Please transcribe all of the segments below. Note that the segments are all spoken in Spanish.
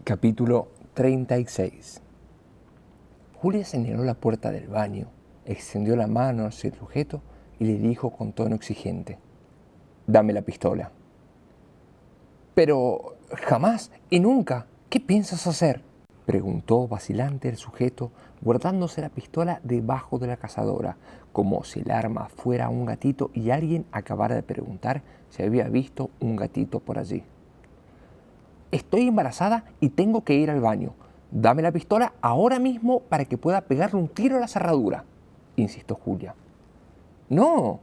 Capítulo 36. Julia señaló la puerta del baño, extendió la mano hacia el sujeto y le dijo con tono exigente: «Dame la pistola». «Pero jamás y nunca. ¿Qué piensas hacer?», preguntó vacilante el sujeto, guardándose la pistola debajo de la cazadora, como si el arma fuera un gatito y alguien acabara de preguntar si había visto un gatito por allí. «Estoy embarazada y tengo que ir al baño. Dame la pistola ahora mismo para que pueda pegarle un tiro a la cerradura», insistió Julia. «No»,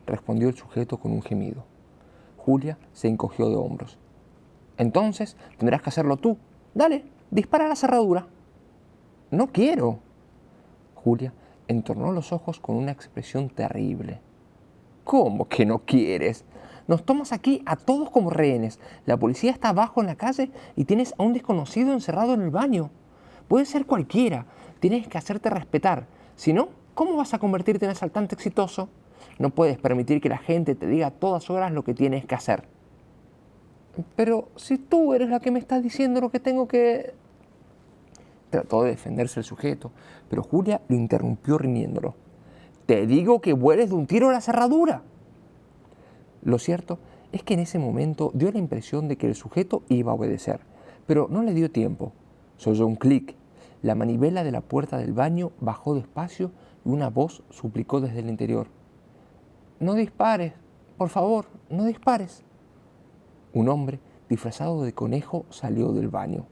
respondió el sujeto con un gemido. Julia se encogió de hombros. «Entonces tendrás que hacerlo tú. Dale, dispara a la cerradura». «No quiero». Julia entornó los ojos con una expresión terrible. «¿Cómo que no quieres? Nos tomas aquí a todos como rehenes. La policía está abajo en la calle y tienes a un desconocido encerrado en el baño. Puede ser cualquiera. Tienes que hacerte respetar. Si no, ¿cómo vas a convertirte en asaltante exitoso? No puedes permitir que la gente te diga a todas horas lo que tienes que hacer». «Pero si tú eres la que me estás diciendo lo que tengo que...». Trató de defenderse el sujeto, pero Julia lo interrumpió riñéndolo. «Te digo que vueles de un tiro a la cerradura». Lo cierto es que en ese momento dio la impresión de que el sujeto iba a obedecer, pero no le dio tiempo. Se oyó un clic, la manivela de la puerta del baño bajó despacio y una voz suplicó desde el interior: «No dispares, por favor, no dispares». Un hombre disfrazado de conejo salió del baño.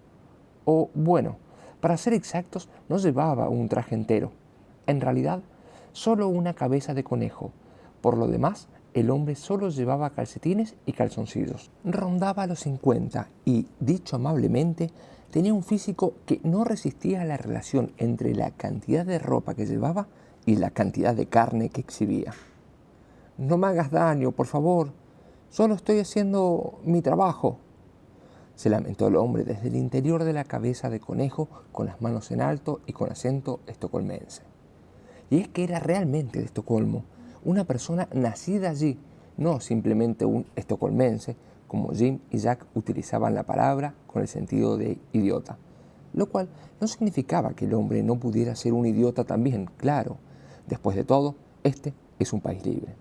O bueno, para ser exactos, no llevaba un traje entero. En realidad, solo una cabeza de conejo. Por lo demás, el hombre solo llevaba calcetines y calzoncillos. Rondaba los 50 y, dicho amablemente, tenía un físico que no resistía a la relación entre la cantidad de ropa que llevaba y la cantidad de carne que exhibía. «No me hagas daño, por favor. Solo estoy haciendo mi trabajo», se lamentó el hombre desde el interior de la cabeza de conejo, con las manos en alto y con acento estocolmense. Y es que era realmente de Estocolmo, una persona nacida allí, no simplemente un estocolmense, como Jim y Jack utilizaban la palabra con el sentido de idiota. Lo cual no significaba que el hombre no pudiera ser un idiota también, claro. Después de todo, este es un país libre.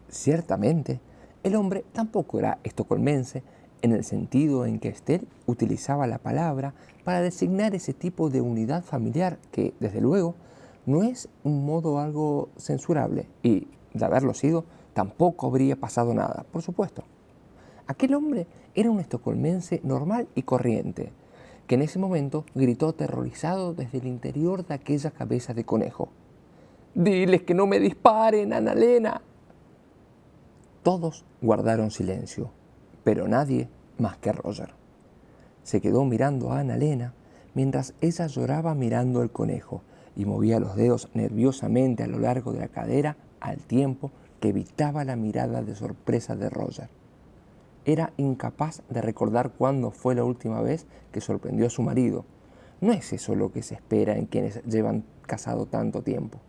Ciertamente, el hombre tampoco era estocolmense, en el sentido en que Esther utilizaba la palabra para designar ese tipo de unidad familiar que, desde luego, no es un modo algo censurable y, de haberlo sido, tampoco habría pasado nada, por supuesto. Aquel hombre era un estocolmense normal y corriente, que en ese momento gritó aterrorizado desde el interior de aquella cabeza de conejo: «¡Diles que no me disparen, Anna-Lena!». Todos guardaron silencio, pero nadie más que Roger. Se quedó mirando a Anna-Lena mientras ella lloraba mirando al conejo y movía los dedos nerviosamente a lo largo de la cadera al tiempo que evitaba la mirada de sorpresa de Roger. Era incapaz de recordar cuándo fue la última vez que sorprendió a su marido. No es eso lo que se espera en quienes llevan casado tanto tiempo.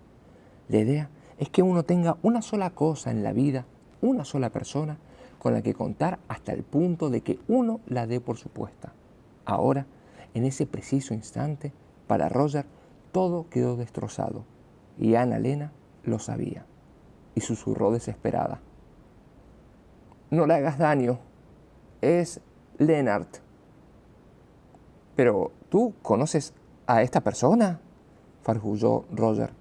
La idea es que uno tenga una sola cosa en la vida, una sola persona con la que contar hasta el punto de que uno la dé por supuesta. Ahora, en ese preciso instante, para Roger todo quedó destrozado y Anna-Lena lo sabía y susurró desesperada: «No le hagas daño, es Lennart». «¿Pero tú conoces a esta persona?», farfulló Roger.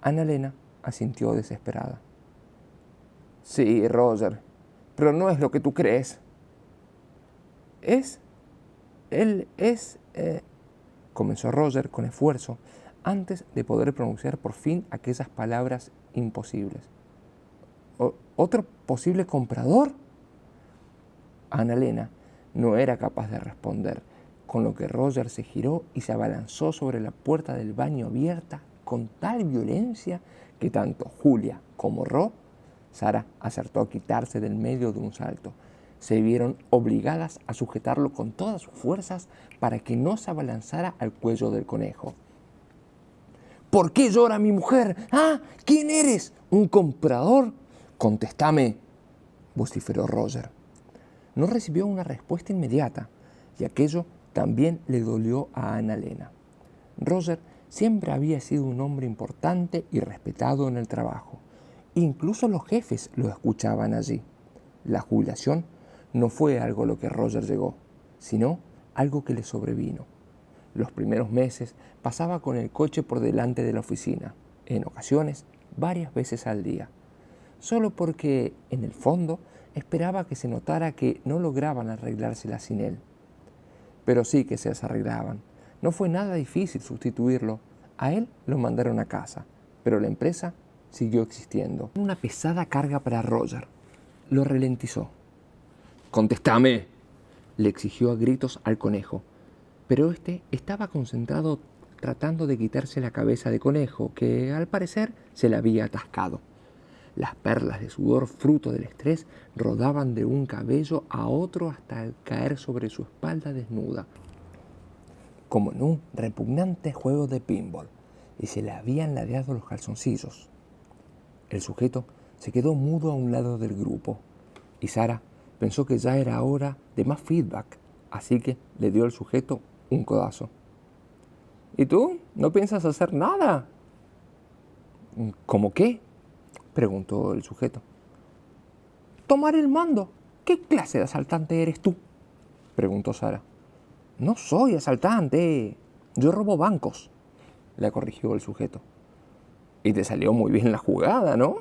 Anna-Lena asintió desesperada. «Sí, Roger, pero no es lo que tú crees». Él es... comenzó Roger con esfuerzo, antes de poder pronunciar por fin aquellas palabras imposibles. «¿Otro posible comprador?». Anna-Lena no era capaz de responder, con lo que Roger se giró y se abalanzó sobre la puerta del baño abierta con tal violencia que tanto Julia como Sara acertó a quitarse del medio de un salto. Se vieron obligadas a sujetarlo con todas sus fuerzas para que no se abalanzara al cuello del conejo. «¿Por qué llora mi mujer? ¿Ah? ¿Quién eres? ¿Un comprador? Contéstame», vociferó Roger. No recibió una respuesta inmediata y aquello también le dolió a Ana-Lena. Roger siempre había sido un hombre importante y respetado en el trabajo. Incluso los jefes lo escuchaban allí. La jubilación no fue algo a lo que Roger llegó, sino algo que le sobrevino. Los primeros meses pasaba con el coche por delante de la oficina, en ocasiones varias veces al día, solo porque, en el fondo, esperaba que se notara que no lograban arreglársela sin él. Pero sí que se las arreglaban. No fue nada difícil sustituirlo. A él lo mandaron a casa, pero la empresa siguió existiendo. Una pesada carga para Roger. Lo ralentizó. «¡Contéstame!», le exigió a gritos al conejo. Pero este estaba concentrado tratando de quitarse la cabeza de conejo, que al parecer se le había atascado. Las perlas de sudor fruto del estrés rodaban de un cabello a otro hasta caer sobre su espalda desnuda, como en un repugnante juego de pinball, y se le habían ladeado los calzoncillos. El sujeto se quedó mudo a un lado del grupo, y Sara pensó que ya era hora de más feedback, así que le dio al sujeto un codazo. «¿Y tú? ¿No piensas hacer nada?» «¿Cómo qué?», preguntó el sujeto. «Tomar el mando. ¿Qué clase de asaltante eres tú?», preguntó Sara. «No soy asaltante. Yo robo bancos», la corrigió el sujeto. «Y te salió muy bien la jugada, ¿no?».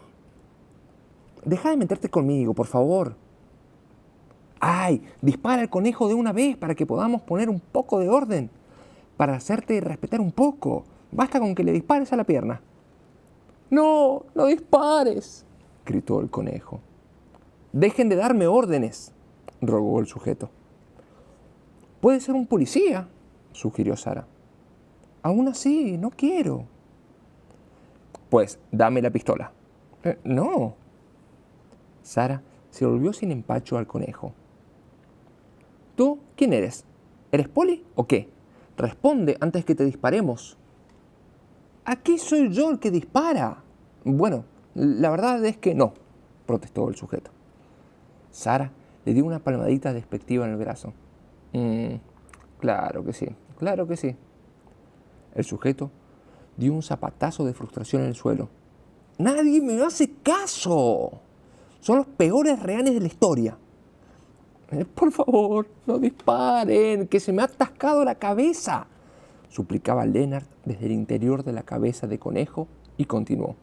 «Deja de meterte conmigo, por favor». «¡Ay! Dispara al conejo de una vez para que podamos poner un poco de orden. Para hacerte respetar un poco. Basta con que le dispares a la pierna». «No, no dispares», gritó el conejo. «Dejen de darme órdenes», rogó el sujeto. «Puede ser un policía», sugirió Sara. «Aún así, no quiero». «Pues dame la pistola». «No». Sara se volvió sin empacho al conejo. «¿Tú quién eres? ¿Eres poli o qué? Responde antes que te disparemos». «Aquí soy yo el que dispara». «Bueno, la verdad es que no», protestó el sujeto. Sara le dio una palmadita despectiva en el brazo. Claro que sí, claro que sí». El sujeto dio un zapatazo de frustración en el suelo. «¡Nadie me hace caso! Son los peores reales de la historia». «Por favor, no disparen, que se me ha atascado la cabeza», suplicaba Lennart desde el interior de la cabeza de conejo y continuó.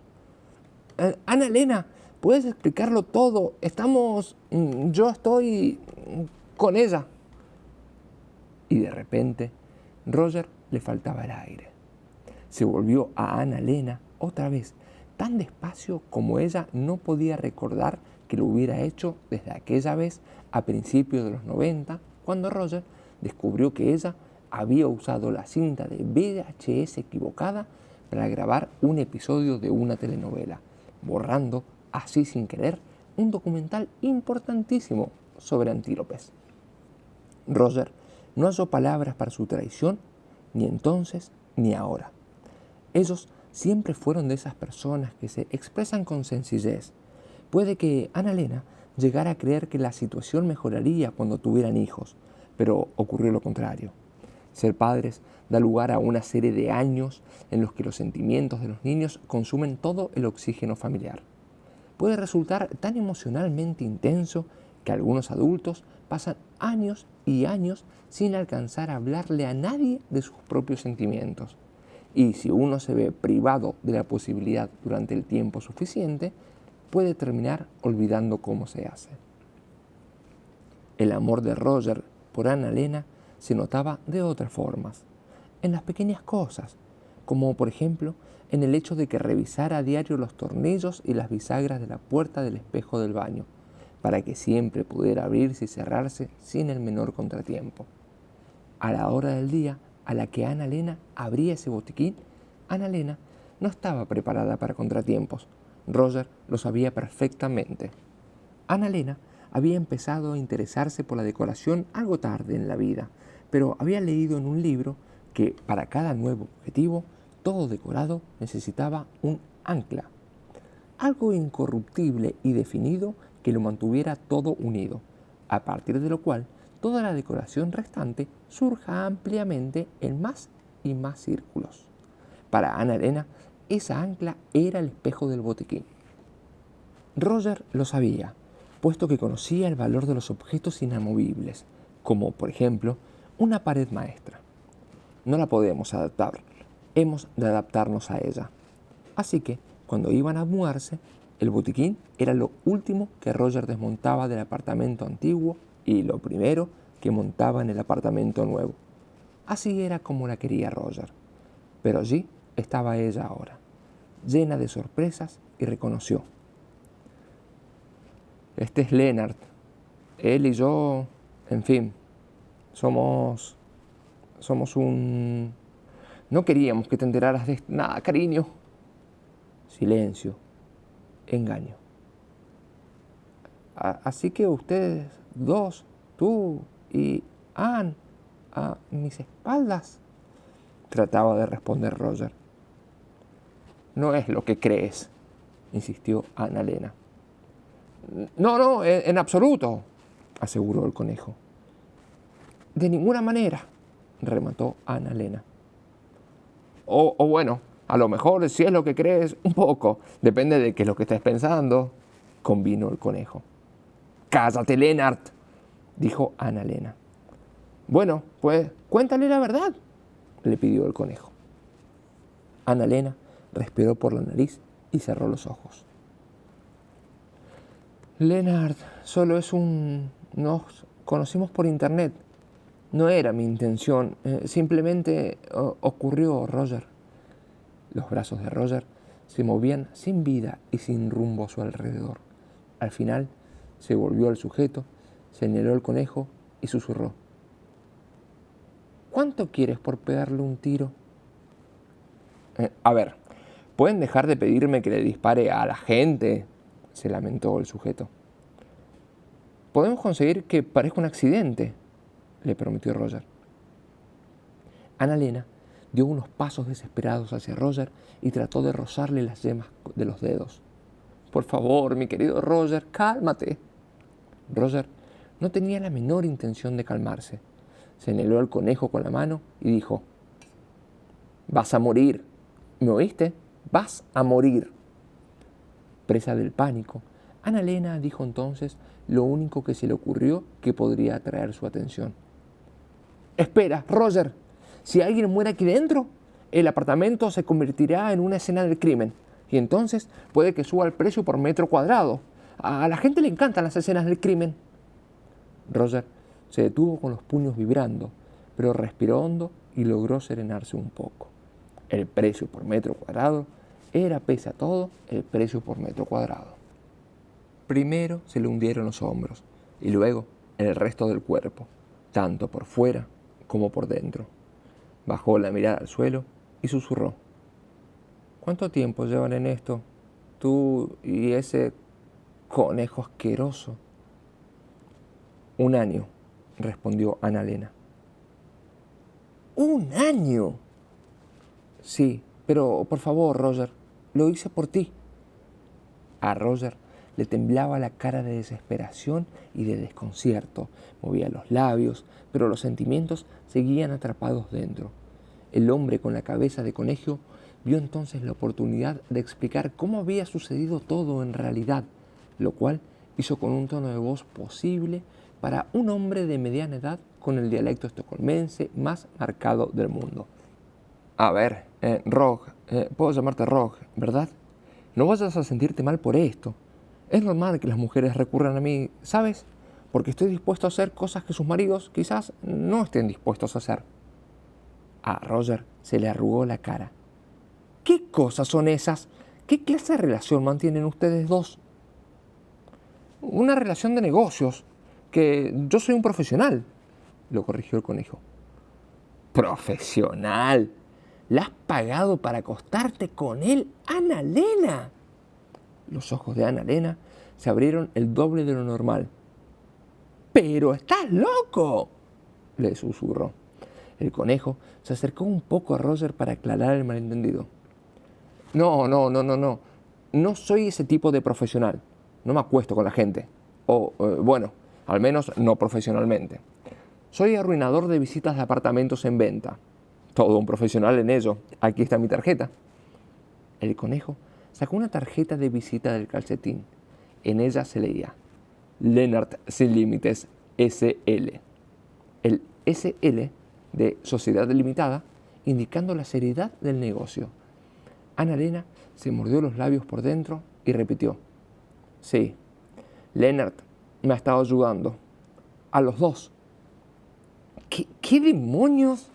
«Ana-Lena, ¿puedes explicarlo todo? Yo estoy con ella». Y de repente, Roger le faltaba el aire. Se volvió a Ana-Lena otra vez, tan despacio como ella no podía recordar que lo hubiera hecho desde aquella vez a principios de los 90, cuando Roger descubrió que ella había usado la cinta de VHS equivocada para grabar un episodio de una telenovela, borrando, así sin querer, un documental importantísimo sobre antílopes. Roger no halló palabras para su traición, ni entonces ni ahora. Ellos siempre fueron de esas personas que se expresan con sencillez. Puede que Ana-Lena llegara a creer que la situación mejoraría cuando tuvieran hijos, pero ocurrió lo contrario. Ser padres da lugar a una serie de años en los que los sentimientos de los niños consumen todo el oxígeno familiar. Puede resultar tan emocionalmente intenso que algunos adultos pasan años y años sin alcanzar a hablarle a nadie de sus propios sentimientos. Y si uno se ve privado de la posibilidad durante el tiempo suficiente, puede terminar olvidando cómo se hace. El amor de Roger por Ana-Lena se notaba de otras formas, en las pequeñas cosas, como por ejemplo en el hecho de que revisara a diario los tornillos y las bisagras de la puerta del espejo del baño, para que siempre pudiera abrirse y cerrarse sin el menor contratiempo. A la hora del día a la que Ana-Lena abría ese botiquín, Ana-Lena no estaba preparada para contratiempos. Roger lo sabía perfectamente. Ana-Lena había empezado a interesarse por la decoración algo tarde en la vida, pero había leído en un libro que para cada nuevo objetivo, todo decorado necesitaba un ancla, algo incorruptible y definido que lo mantuviera todo unido, a partir de lo cual toda la decoración restante surja ampliamente en más y más círculos. Para Ana Elena, esa ancla era el espejo del botiquín. Roger lo sabía, puesto que conocía el valor de los objetos inamovibles, como por ejemplo una pared maestra. No la podemos adaptar, hemos de adaptarnos a ella. Así que, cuando iban a mudarse, el botiquín era lo último que Roger desmontaba del apartamento antiguo y lo primero que montaba en el apartamento nuevo. Así era como la quería Roger. Pero allí estaba ella ahora, llena de sorpresas, y reconoció: este es Lennart. Él y yo, en fin, somos un... No queríamos que te enteraras de nada, cariño. Silencio. Engaño. Así que ustedes dos, tú y Anne, a mis espaldas, trataba de responder Roger. No es lo que crees, insistió Ana Elena. No, en absoluto, aseguró el conejo. De ninguna manera, remató Ana Elena. O bueno, a lo mejor si es lo que crees, un poco, depende de qué es lo que estés pensando, convino el conejo. Cállate, Lennart, dijo Ana Elena. Bueno, pues cuéntale la verdad, le pidió el conejo. Ana Elena respiró por la nariz y cerró los ojos. Lennart, solo es un... Nos conocimos por internet. No era mi intención, simplemente ocurrió, Roger. Los brazos de Roger se movían sin vida y sin rumbo a su alrededor. Al final se volvió al sujeto, señaló el conejo y susurró. ¿Cuánto quieres por pegarle un tiro? A ver, ¿pueden dejar de pedirme que le dispare a la gente?, se lamentó el sujeto. Podemos conseguir que parezca un accidente, le prometió Roger. Ana Elena dio unos pasos desesperados hacia Roger y trató de rozarle las yemas de los dedos. Por favor, mi querido Roger, cálmate. Roger no tenía la menor intención de calmarse. Señaló al conejo con la mano y dijo: Vas a morir. ¿Me oíste? Vas a morir. Presa del pánico, Ana Elena dijo entonces lo único que se le ocurrió que podría atraer su atención. Espera, Roger, si alguien muere aquí dentro, el apartamento se convertirá en una escena del crimen y entonces puede que suba el precio por metro cuadrado. A la gente le encantan las escenas del crimen. Roger se detuvo con los puños vibrando, pero respiró hondo y logró serenarse un poco. El precio por metro cuadrado era, pese a todo, el precio por metro cuadrado. Primero se le hundieron los hombros y luego el resto del cuerpo, tanto por fuera como por dentro. Bajó la mirada al suelo y susurró. ¿Cuánto tiempo llevan en esto, tú y ese conejo asqueroso? 1 año, respondió Ana Elena. ¿1 año? Sí, pero por favor, Roger, lo hice por ti. A Roger le temblaba la cara de desesperación y de desconcierto. Movía los labios, pero los sentimientos seguían atrapados dentro. El hombre con la cabeza de conejo vio entonces la oportunidad de explicar cómo había sucedido todo en realidad, lo cual hizo con un tono de voz posible para un hombre de mediana edad con el dialecto estocolmense más marcado del mundo. A ver, Rog, puedo llamarte Rog, ¿verdad? No vayas a sentirte mal por esto. Es normal que las mujeres recurran a mí, ¿sabes? Porque estoy dispuesto a hacer cosas que sus maridos quizás no estén dispuestos a hacer. A Roger se le arrugó la cara. ¿Qué cosas son esas? ¿Qué clase de relación mantienen ustedes dos? Una relación de negocios, que yo soy un profesional, lo corrigió el conejo. ¿Profesional? ¿La has pagado para acostarte con él, Ana Elena? Los ojos de Ana Elena se abrieron el doble de lo normal. ¡Pero estás loco!, le susurró. El conejo se acercó un poco a Roger para aclarar el malentendido. No. No soy ese tipo de profesional. No me acuesto con la gente. Bueno, al menos no profesionalmente. Soy arruinador de visitas de apartamentos en venta. Todo un profesional en ello. Aquí está mi tarjeta. El conejo sacó una tarjeta de visita del calcetín. En ella se leía: Lennart Sin Límites SL. El SL de Sociedad Limitada, indicando la seriedad del negocio. Ana-Lena se mordió los labios por dentro y repitió: Sí, Lennart me ha estado ayudando. A los dos. ¿Qué demonios?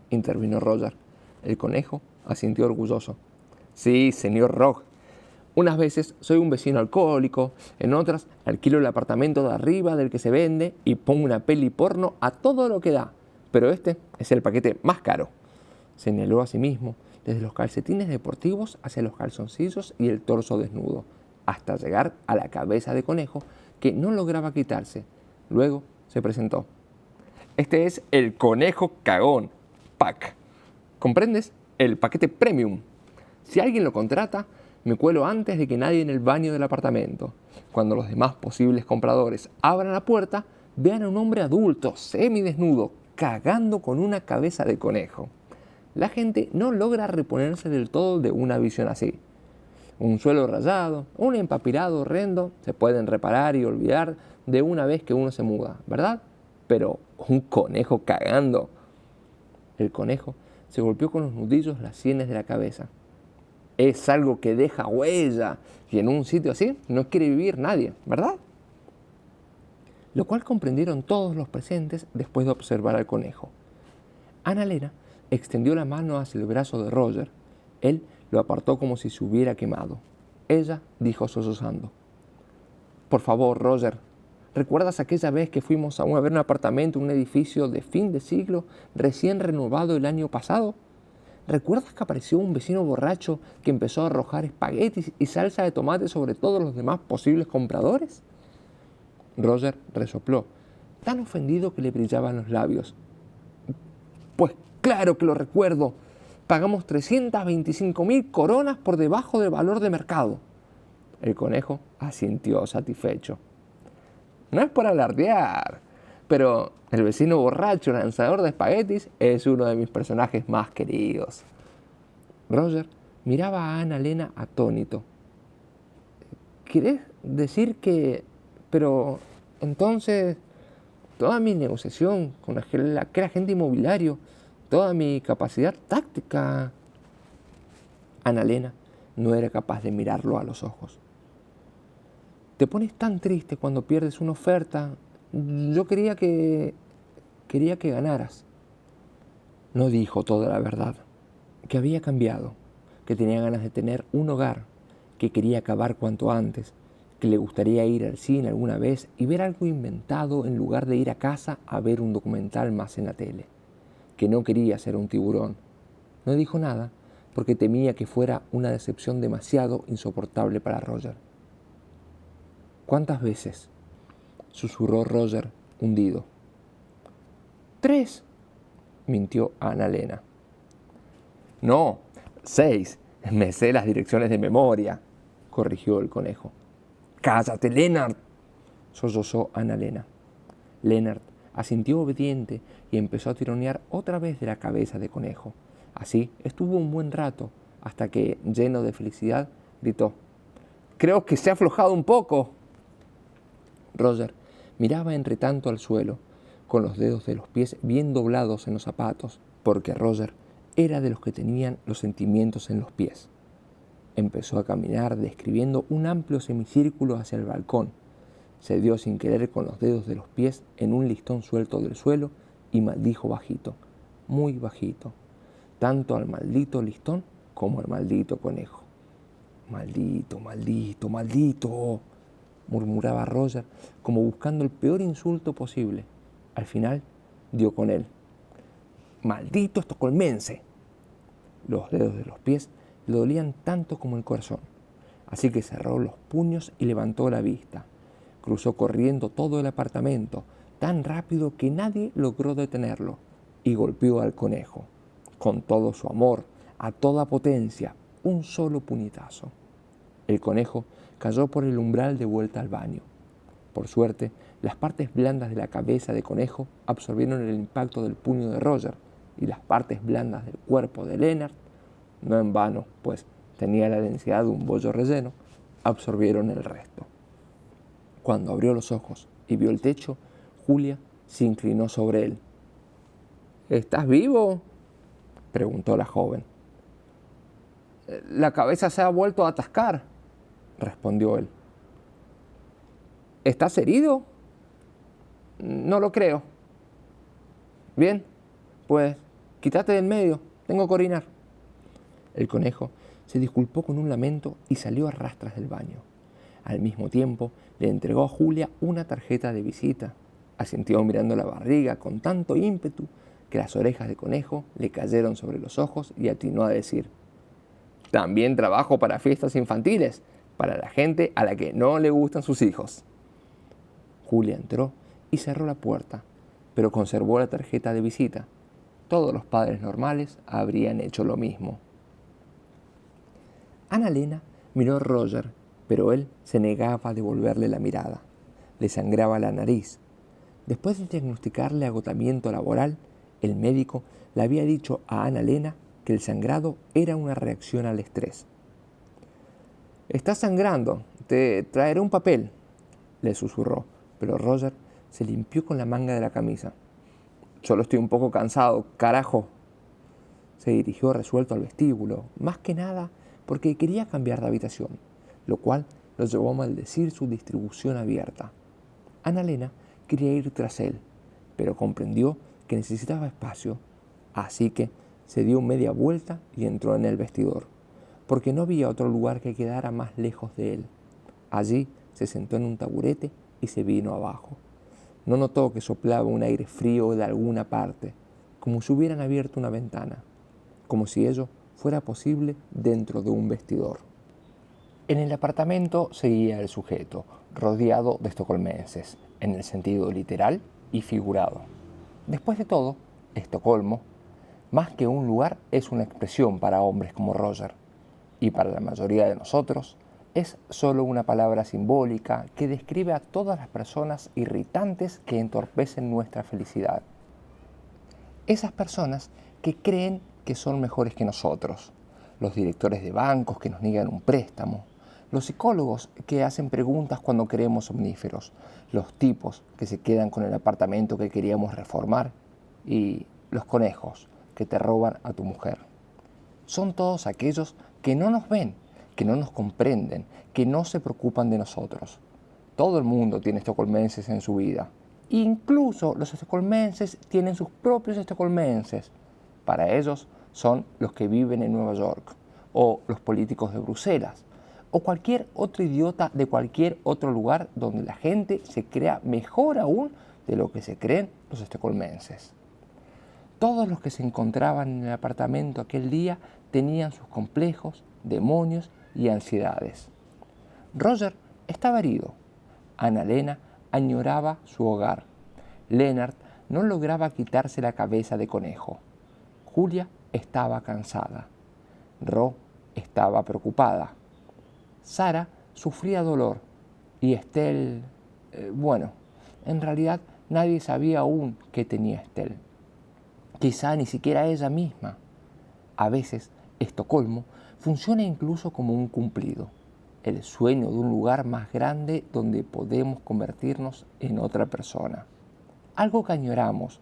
Intervino Roger. El conejo asintió orgulloso. Sí, señor Rog. Unas veces soy un vecino alcohólico, en otras alquilo el apartamento de arriba del que se vende y pongo una peli porno a todo lo que da. Pero este es el paquete más caro. Señaló a sí mismo, desde los calcetines deportivos hacia los calzoncillos y el torso desnudo, hasta llegar a la cabeza de conejo que no lograba quitarse. Luego se presentó. Este es el Conejo Cagón Pack. ¿Comprendes? El paquete premium. Si alguien lo contrata, me cuelo antes de que nadie en el baño del apartamento. Cuando los demás posibles compradores abran la puerta, vean a un hombre adulto, semidesnudo, cagando con una cabeza de conejo. La gente no logra reponerse del todo de una visión así. Un suelo rayado, un empapelado horrendo, se pueden reparar y olvidar de una vez que uno se muda, ¿verdad? Pero un conejo cagando. El conejo se golpeó con los nudillos las sienes de la cabeza. Es algo que deja huella y en un sitio así no quiere vivir nadie, ¿verdad? Lo cual comprendieron todos los presentes después de observar al conejo. Ana-Lena extendió la mano hacia el brazo de Roger. Él lo apartó como si se hubiera quemado. Ella dijo sollozando: Por favor, Roger, ¿recuerdas aquella vez que fuimos a ver un apartamento en un edificio de fin de siglo recién renovado el año pasado? ¿Recuerdas que apareció un vecino borracho que empezó a arrojar espaguetis y salsa de tomate sobre todos los demás posibles compradores? Roger resopló, tan ofendido que le brillaban los labios. Pues claro que lo recuerdo. Pagamos 325.000 coronas por debajo del valor de mercado. El conejo asintió satisfecho. No es por alardear, pero el vecino borracho lanzador de espaguetis es uno de mis personajes más queridos. Roger miraba a Ana-Lena atónito. ¿Quieres decir que... Pero entonces toda mi negociación con aquel agente inmobiliario, toda mi capacidad táctica... Ana-Lena no era capaz de mirarlo a los ojos. Te pones tan triste cuando pierdes una oferta. Yo quería que ganaras. No dijo toda la verdad, que había cambiado, que tenía ganas de tener un hogar, que quería acabar cuanto antes, que le gustaría ir al cine alguna vez y ver algo inventado en lugar de ir a casa a ver un documental más en la tele, que no quería ser un tiburón. No dijo nada porque temía que fuera una decepción demasiado insoportable para Roger. ¿Cuántas veces?, susurró Roger, hundido. 3, mintió Ana-Lena. No, 6. Me sé las direcciones de memoria, corrigió el conejo. ¡Cállate, Lennart!, sollozó Ana-Lena. Lennart asintió obediente y empezó a tironear otra vez de la cabeza de conejo. Así estuvo un buen rato, hasta que, lleno de felicidad, gritó: «Creo que se ha aflojado un poco». Roger miraba entretanto al suelo, con los dedos de los pies bien doblados en los zapatos, porque Roger era de los que tenían los sentimientos en los pies. Empezó a caminar describiendo un amplio semicírculo hacia el balcón. Se dio sin querer con los dedos de los pies en un listón suelto del suelo y maldijo bajito, muy bajito, tanto al maldito listón como al maldito conejo. «Maldito, maldito, maldito», murmuraba Roger, como buscando el peor insulto posible. Al final dio con él. «¡Maldito estocolmense!». Los dedos de los pies le dolían tanto como el corazón, así que cerró los puños y levantó la vista. Cruzó corriendo todo el apartamento, tan rápido que nadie logró detenerlo, y golpeó al conejo, con todo su amor, a toda potencia, un solo puñetazo. El conejo cayó por el umbral de vuelta al baño. Por suerte, Las partes blandas de la cabeza de conejo absorbieron el impacto del puño de Roger y las partes blandas del cuerpo de Leonard, no en vano, pues tenía la densidad de un bollo relleno, absorbieron el resto. Cuando abrió los ojos y vio el techo, Julia se inclinó sobre él. ¿Estás vivo?, preguntó la joven. La cabeza se ha vuelto a atascar, respondió él. ¿Estás herido? No lo creo. Bien, pues quítate del medio, tengo que orinar. El conejo se disculpó con un lamento y salió a rastras del baño. Al mismo tiempo, le entregó a Julia una tarjeta de visita. Asintió mirando la barriga con tanto ímpetu que las orejas de conejo le cayeron sobre los ojos y atinó a decir: también trabajo para fiestas infantiles, para la gente a la que no le gustan sus hijos. Julia entró y cerró la puerta, pero conservó la tarjeta de visita. Todos los padres normales habrían hecho lo mismo. Annalena miró a Roger, pero él se negaba a devolverle la mirada. Le sangraba la nariz. Después de diagnosticarle agotamiento laboral, el médico le había dicho a Annalena que el sangrado era una reacción al estrés. «Estás sangrando, te traeré un papel», le susurró, pero Roger se limpió con la manga de la camisa. «Solo estoy un poco cansado, carajo». Se dirigió resuelto al vestíbulo, más que nada porque quería cambiar de habitación, lo cual lo llevó a maldecir su distribución abierta. Annalena quería ir tras él, pero comprendió que necesitaba espacio, así que se dio media vuelta y entró en el vestidor, porque no había otro lugar que quedara más lejos de él. Allí se sentó en un taburete y se vino abajo. No notó que soplaba un aire frío de alguna parte, como si hubieran abierto una ventana, como si ello fuera posible dentro de un vestidor. En el apartamento seguía el sujeto, rodeado de estocolmenses, en el sentido literal y figurado. Después de todo, Estocolmo, más que un lugar, es una expresión para hombres como Roger, y para la mayoría de nosotros es solo una palabra simbólica que describe a todas las personas irritantes que entorpecen nuestra felicidad. Esas personas que creen que son mejores que nosotros, los directores de bancos que nos niegan un préstamo, los psicólogos que hacen preguntas cuando queremos somníferos, los tipos que se quedan con el apartamento que queríamos reformar y los conejos que te roban a tu mujer. Son todos aquellos que no nos ven, que no nos comprenden, que no se preocupan de nosotros. Todo el mundo tiene estocolmenses en su vida. Incluso los estocolmenses tienen sus propios estocolmenses. Para ellos son los que viven en Nueva York, o los políticos de Bruselas, o cualquier otro idiota de cualquier otro lugar donde la gente se crea mejor aún de lo que se creen los estocolmenses. Todos los que se encontraban en el apartamento aquel día tenían sus complejos, demonios y ansiedades. Roger estaba herido. Annalena añoraba su hogar. Leonard no lograba quitarse la cabeza de conejo. Julia estaba cansada. Ro estaba preocupada. Sara sufría dolor y Estelle, bueno, en realidad nadie sabía aún qué tenía Estelle. Quizá ni siquiera ella misma. A veces, Estocolmo funciona incluso como un cumplido, el sueño de un lugar más grande donde podemos convertirnos en otra persona. Algo que añoramos,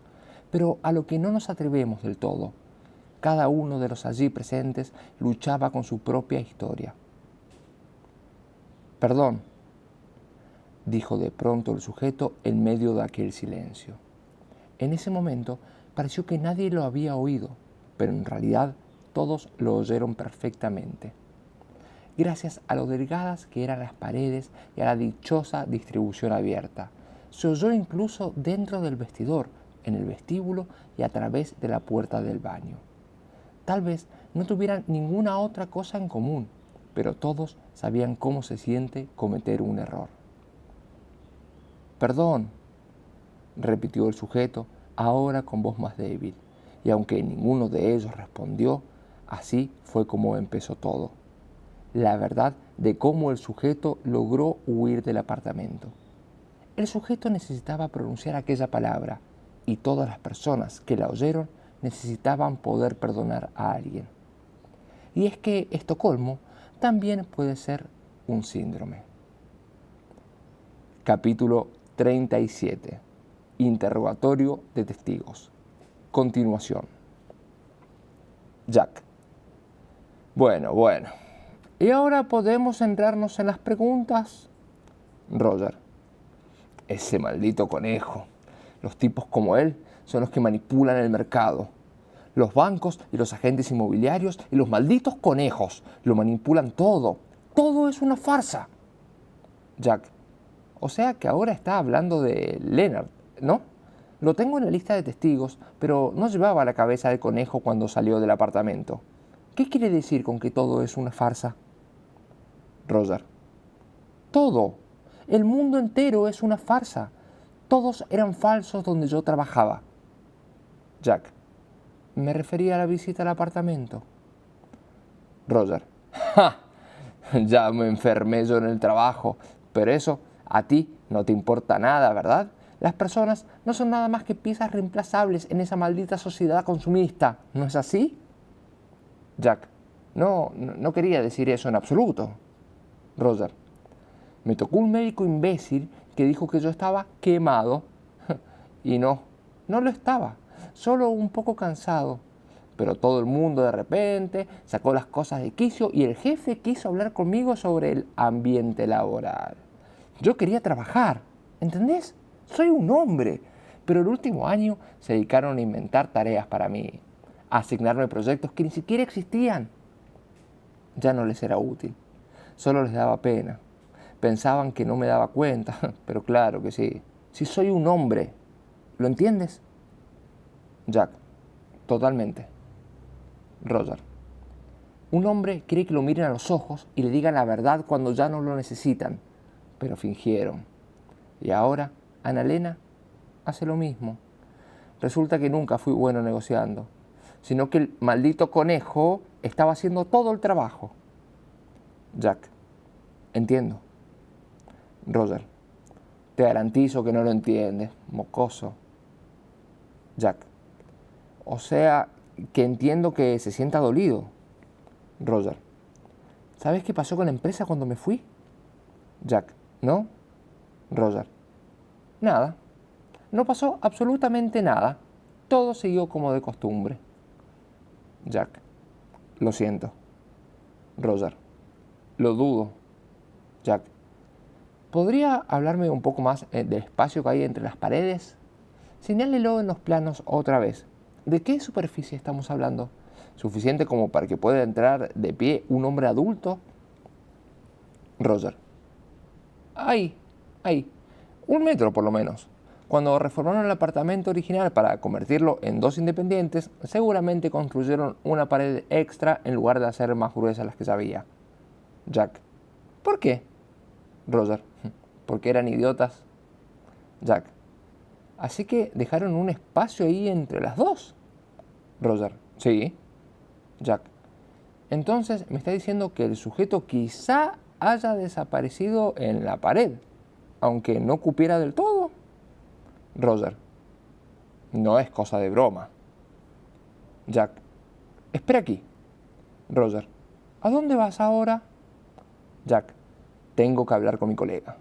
pero a lo que no nos atrevemos del todo. Cada uno de los allí presentes luchaba con su propia historia. «Perdón», dijo de pronto el sujeto en medio de aquel silencio. En ese momento pareció que nadie lo había oído, pero en realidad todos lo oyeron perfectamente. Gracias a lo delgadas que eran las paredes y a la dichosa distribución abierta, se oyó incluso dentro del vestidor, en el vestíbulo y a través de la puerta del baño. Tal vez no tuvieran ninguna otra cosa en común, pero todos sabían cómo se siente cometer un error. «Perdón», repitió el sujeto, ahora con voz más débil, y aunque ninguno de ellos respondió, así fue como empezó todo. La verdad de cómo el sujeto logró huir del apartamento. El sujeto necesitaba pronunciar aquella palabra y todas las personas que la oyeron necesitaban poder perdonar a alguien. Y es que Estocolmo también puede ser un síndrome. Capítulo 37. Interrogatorio de testigos. Continuación. Jack. Bueno. ¿Y ahora podemos centrarnos en las preguntas? Roger. Ese maldito conejo. Los tipos como él son los que manipulan el mercado. Los bancos y los agentes inmobiliarios y los malditos conejos lo manipulan todo. Todo es una farsa. Jack. O sea que ahora está hablando de Leonard, ¿no? Lo tengo en la lista de testigos, pero no llevaba la cabeza del conejo cuando salió del apartamento. ¿Qué quiere decir con que todo es una farsa? Roger. Todo. El mundo entero es una farsa. Todos eran falsos donde yo trabajaba. Jack. Me refería a la visita al apartamento. Roger. ¡Ja! Ya me enfermé yo en el trabajo, pero eso a ti no te importa nada, ¿verdad? Las personas no son nada más que piezas reemplazables en esa maldita sociedad consumista, ¿no es así? Jack. No quería decir eso en absoluto. Roger. Me tocó un médico imbécil que dijo que yo estaba quemado. Y no lo estaba, solo un poco cansado. Pero todo el mundo de repente sacó las cosas de quicio y el jefe quiso hablar conmigo sobre el ambiente laboral. Yo quería trabajar, ¿entendés? Soy un hombre. Pero el último año se dedicaron a inventar tareas para mí, a asignarme proyectos que ni siquiera existían. Ya no les era útil, solo les daba pena. Pensaban que no me daba cuenta, pero claro que sí. Si soy un hombre, ¿lo entiendes? Jack. Totalmente. Roger. Un hombre quiere que lo miren a los ojos y le digan la verdad cuando ya no lo necesitan, pero fingieron. Y ahora Annalena hace lo mismo. Resulta que nunca fui bueno negociando, sino que el maldito conejo estaba haciendo todo el trabajo. Jack. Entiendo. Roger. Te garantizo que no lo entiendes, mocoso. Jack. O sea, que entiendo que se sienta dolido. Roger. ¿Sabes qué pasó con la empresa cuando me fui? Jack. ¿No? Roger. Nada. No pasó absolutamente nada. Todo siguió como de costumbre. Jack. Lo siento. Roger. Lo dudo. Jack. ¿Podría hablarme un poco más del espacio que hay entre las paredes? Señálelo en los planos otra vez. ¿De qué superficie estamos hablando? ¿Suficiente como para que pueda entrar de pie un hombre adulto? Roger. Ahí. 1 metro por lo menos. Cuando reformaron el apartamento original para convertirlo en 2 independientes, seguramente construyeron una pared extra en lugar de hacer más gruesas las que ya había. Jack. ¿Por qué? Roger. Porque eran idiotas. Jack. Así que dejaron un espacio ahí entre las dos. Roger. Sí. Jack. Entonces me está diciendo que el sujeto quizá haya desaparecido en la pared, aunque no cupiera del todo. Roger. No es cosa de broma. Jack. Espera aquí. Roger. ¿A dónde vas ahora? Jack. Tengo que hablar con mi colega.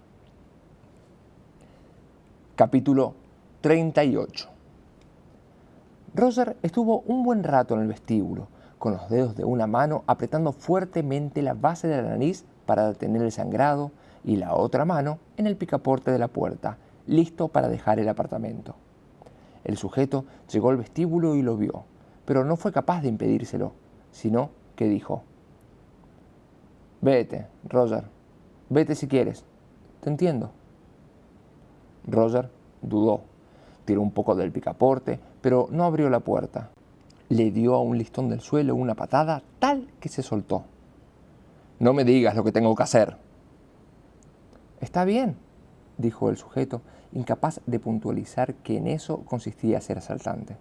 Capítulo 38. Roger estuvo un buen rato en el vestíbulo, con los dedos de una mano apretando fuertemente la base de la nariz para detener el sangrado y la otra mano en el picaporte de la puerta, listo para dejar el apartamento. El sujeto llegó al vestíbulo y lo vio, pero no fue capaz de impedírselo, sino que dijo: Vete, Roger, vete si quieres, te entiendo. Roger dudó, tiró un poco del picaporte, pero no abrió la puerta. Le dio a un listón del suelo una patada tal que se soltó. No me digas lo que tengo que hacer. Está bien, dijo el sujeto, incapaz de puntualizar que en eso consistía ser asaltante.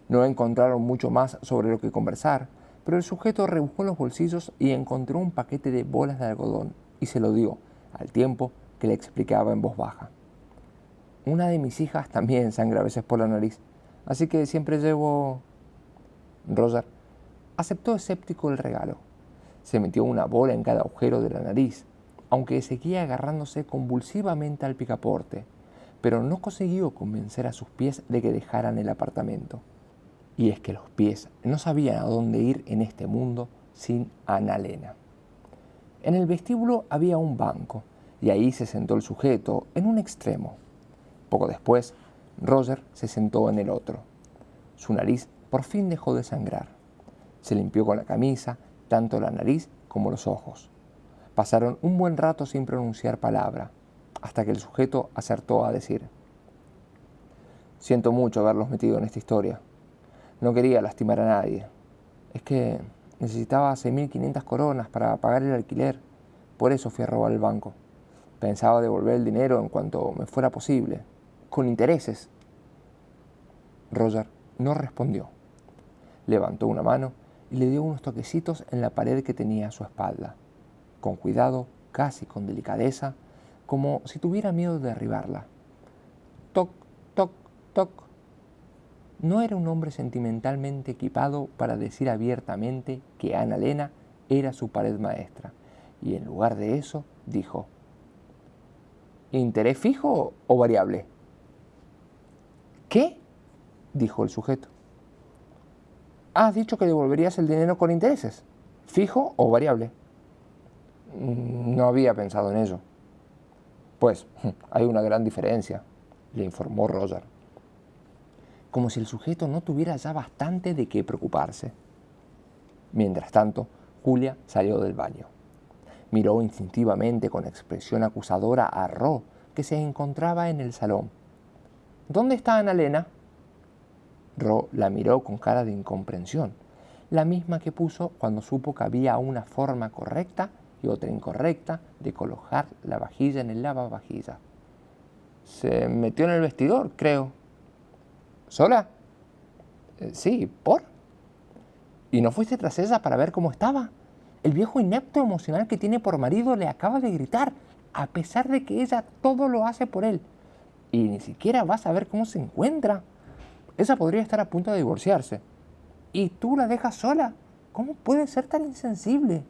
No encontraron mucho más sobre lo que conversar, pero el sujeto rebuscó en los bolsillos y encontró un paquete de bolas de algodón y se lo dio, al tiempo que le explicaba en voz baja. Una de mis hijas también sangra a veces por la nariz, así que siempre llevo... Roger aceptó escéptico el regalo. Se metió una bola en cada agujero de la nariz, aunque seguía agarrándose convulsivamente al picaporte, pero no consiguió convencer a sus pies de que dejaran el apartamento. Y es que los pies no sabían a dónde ir en este mundo sin Annalena. En el vestíbulo había un banco, y ahí se sentó el sujeto en un extremo. Poco después, Roger se sentó en el otro. Su nariz por fin dejó de sangrar. Se limpió con la camisa tanto la nariz como los ojos. Pasaron un buen rato sin pronunciar palabra, hasta que el sujeto acertó a decir: «Siento mucho haberlos metido en esta historia. No quería lastimar a nadie. Es que necesitaba 6.500 coronas para pagar el alquiler. Por eso fui a robar el banco. Pensaba devolver el dinero en cuanto me fuera posible, con intereses». Roger no respondió. Levantó una mano y le dio unos toquecitos en la pared que tenía a su espalda, con cuidado, casi con delicadeza, como si tuviera miedo de derribarla. Toc, toc, toc. No era un hombre sentimentalmente equipado para decir abiertamente que Annalena era su pared maestra, y en lugar de eso dijo: «¿Interés fijo o variable?». «¿Qué?», dijo el sujeto. «Has dicho que devolverías el dinero con intereses, fijo o variable». «No había pensado en ello». «Pues hay una gran diferencia», le informó Roger, como si el sujeto no tuviera ya bastante de qué preocuparse. Mientras tanto, Julia salió del baño. Miró instintivamente con expresión acusadora a Ro, que se encontraba en el salón. «¿Dónde está Annalena?». Ro la miró con cara de incomprensión, la misma que puso cuando supo que había una forma correcta y otra incorrecta de colocar la vajilla en el lavavajillas. «Se metió en el vestidor, creo». «¿Sola?». «Sí, ¿por?». «¿Y no fuiste tras ella para ver cómo estaba? El viejo inepto emocional que tiene por marido le acaba de gritar, a pesar de que ella todo lo hace por él. Y ni siquiera vas a ver cómo se encuentra. Ella podría estar a punto de divorciarse. ¿Y tú la dejas sola? ¿Cómo puedes ser tan insensible?».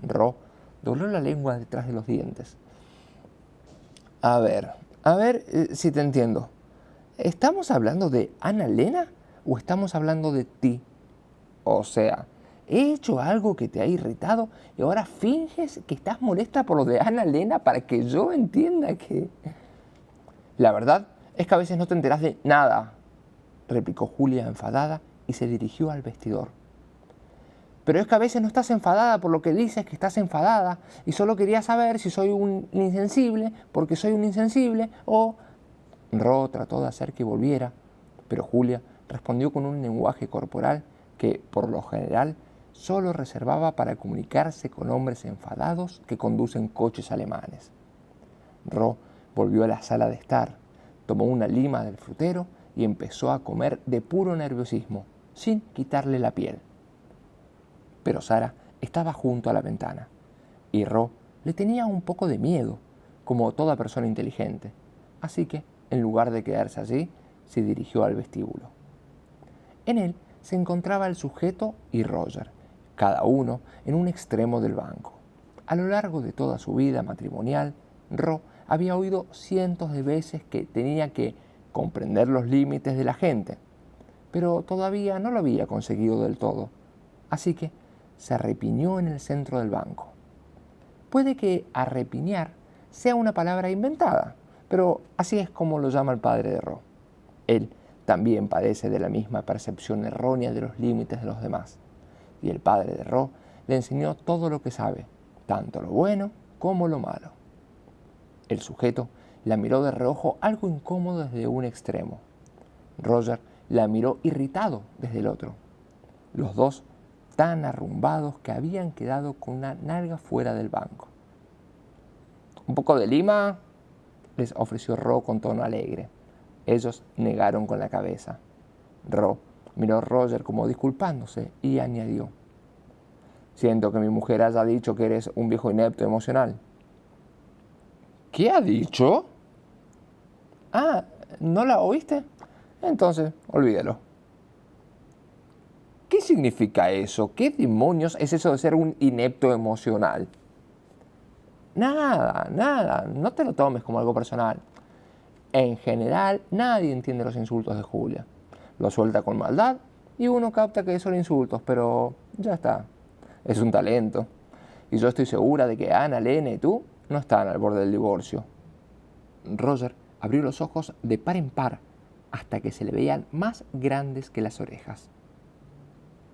Ro dobló la lengua detrás de los dientes. A ver si te entiendo. ¿Estamos hablando de Annalena o estamos hablando de ti? O sea, ¿he hecho algo que te ha irritado y ahora finges que estás molesta por lo de Annalena para que yo entienda que...? «La verdad es que a veces no te enteras de nada», replicó Julia enfadada y se dirigió al vestidor. «Pero es que a veces no estás enfadada por lo que dices que estás enfadada y solo quería saber si soy un insensible porque soy un insensible o...». Ro trató de hacer que volviera, pero Julia respondió con un lenguaje corporal que, por lo general, solo reservaba para comunicarse con hombres enfadados que conducen coches alemanes. Ro volvió a la sala de estar, tomó una lima del frutero y empezó a comer de puro nerviosismo, sin quitarle la piel. Pero Sara estaba junto a la ventana, y Ro le tenía un poco de miedo, como toda persona inteligente, así que, en lugar de quedarse allí, se dirigió al vestíbulo. En él se encontraba el sujeto y Roger, cada uno en un extremo del banco. A lo largo de toda su vida matrimonial, Ro había oído cientos de veces que tenía que comprender los límites de la gente, pero todavía no lo había conseguido del todo, así que se arrepiñó en el centro del banco. Puede que arrepiñar sea una palabra inventada, pero así es como lo llama el padre de Ro. Él también padece de la misma percepción errónea de los límites de los demás, y el padre de Ro le enseñó todo lo que sabe, tanto lo bueno como lo malo. El sujeto la miró de reojo algo incómodo desde un extremo. Roger la miró irritado desde el otro. Los dos tan arrumbados que habían quedado con una nalga fuera del banco. «¿Un poco de lima?», les ofreció Ro con tono alegre. Ellos negaron con la cabeza. Ro miró a Roger como disculpándose y añadió: «Siento que mi mujer haya dicho que eres un viejo inepto emocional». ¿Qué ha dicho? Ah, ¿no la oíste? Entonces, olvídalo. ¿Qué significa eso? ¿Qué demonios es eso de ser un inepto emocional? Nada, nada, no te lo tomes como algo personal. En general, nadie entiende los insultos de Julia. Lo suelta con maldad y uno capta que son insultos, pero ya está. Es un talento. Y yo estoy segura de que Ana, Lena y tú no están al borde del divorcio. Roger abrió los ojos de par en par hasta que se le veían más grandes que las orejas.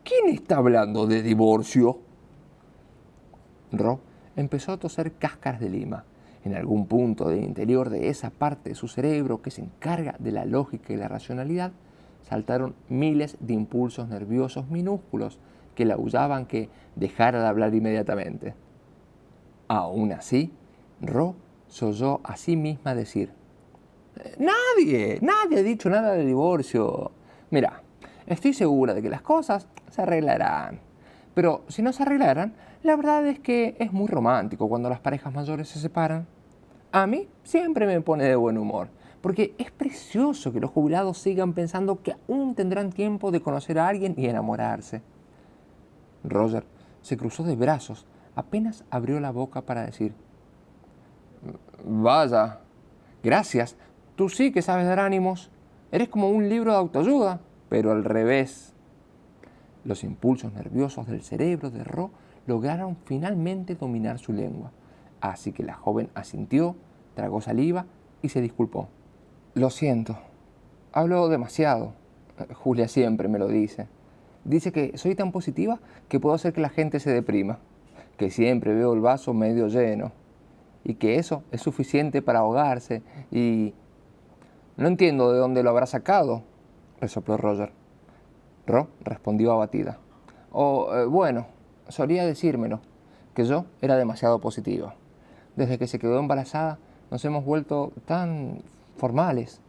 ¿Quién está hablando de divorcio? Ro empezó a toser cáscaras de lima. En algún punto del interior de esa parte de su cerebro que se encarga de la lógica y la racionalidad, saltaron miles de impulsos nerviosos minúsculos que le aullaban que dejara de hablar inmediatamente. Aún así, Ro se oyó a sí misma decir: Nadie ha dicho nada de divorcio. Mira, estoy segura de que las cosas se arreglarán. Pero si no se arreglaran, la verdad es que es muy romántico cuando las parejas mayores se separan. A mí siempre me pone de buen humor, porque es precioso que los jubilados sigan pensando que aún tendrán tiempo de conocer a alguien y enamorarse. Roger se cruzó de brazos, apenas abrió la boca para decir: Vaya, gracias, tú sí que sabes dar ánimos. Eres como un libro de autoayuda, pero al revés. Los impulsos nerviosos del cerebro de Ro lograron finalmente dominar su lengua, así que la joven asintió, tragó saliva y se disculpó. Lo siento, hablo demasiado. Julia siempre me lo dice. Dice que soy tan positiva que puedo hacer que la gente se deprima, que siempre veo el vaso medio lleno y que eso es suficiente para ahogarse y... No entiendo de dónde lo habrá sacado, resopló Roger. Ro respondió abatida. Bueno, solía decírmelo, que yo era demasiado positiva. Desde que se quedó embarazada nos hemos vuelto tan formales,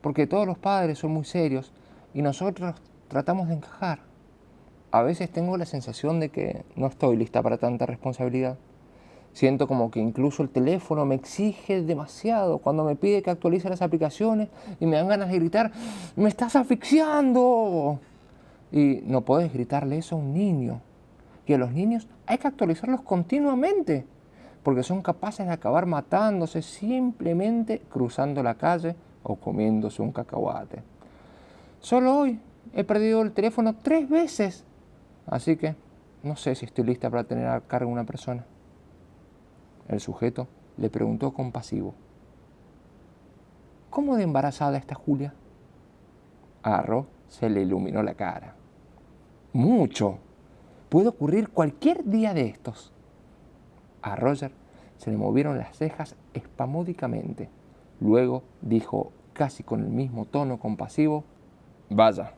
porque todos los padres son muy serios y nosotros tratamos de encajar. A veces tengo la sensación de que no estoy lista para tanta responsabilidad. Siento como que incluso el teléfono me exige demasiado cuando me pide que actualice las aplicaciones y me dan ganas de gritar: ¡Me estás asfixiando! Y no puedes gritarle eso a un niño. Y a los niños hay que actualizarlos continuamente, porque son capaces de acabar matándose simplemente cruzando la calle o comiéndose un cacahuate. Solo hoy he perdido el teléfono 3 veces, así que no sé si estoy lista para tener a cargo una persona. El sujeto le preguntó compasivo: ¿Cómo de embarazada está Julia? A Ro se le iluminó la cara. Mucho. Puede ocurrir cualquier día de estos. A Roger se le movieron las cejas espasmódicamente. Luego dijo, casi con el mismo tono compasivo: Vaya,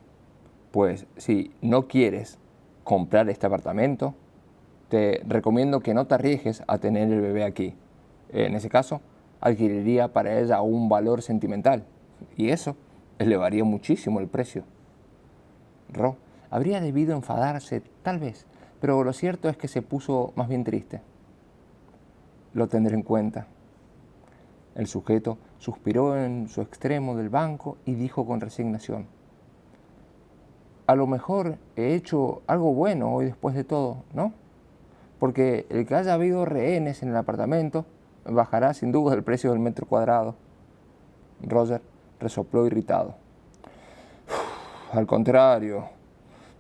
pues si no quieres comprar este apartamento, te recomiendo que no te arriesgues a tener el bebé aquí. En ese caso, adquiriría para ella un valor sentimental, y eso elevaría muchísimo el precio. Ro habría debido enfadarse, tal vez, pero lo cierto es que se puso más bien triste. Lo tendré en cuenta. El sujeto suspiró en su extremo del banco y dijo con resignación: A lo mejor he hecho algo bueno hoy después de todo, ¿no? Porque el que haya habido rehenes en el apartamento bajará sin duda el precio del metro cuadrado. Roger resopló irritado. Al contrario,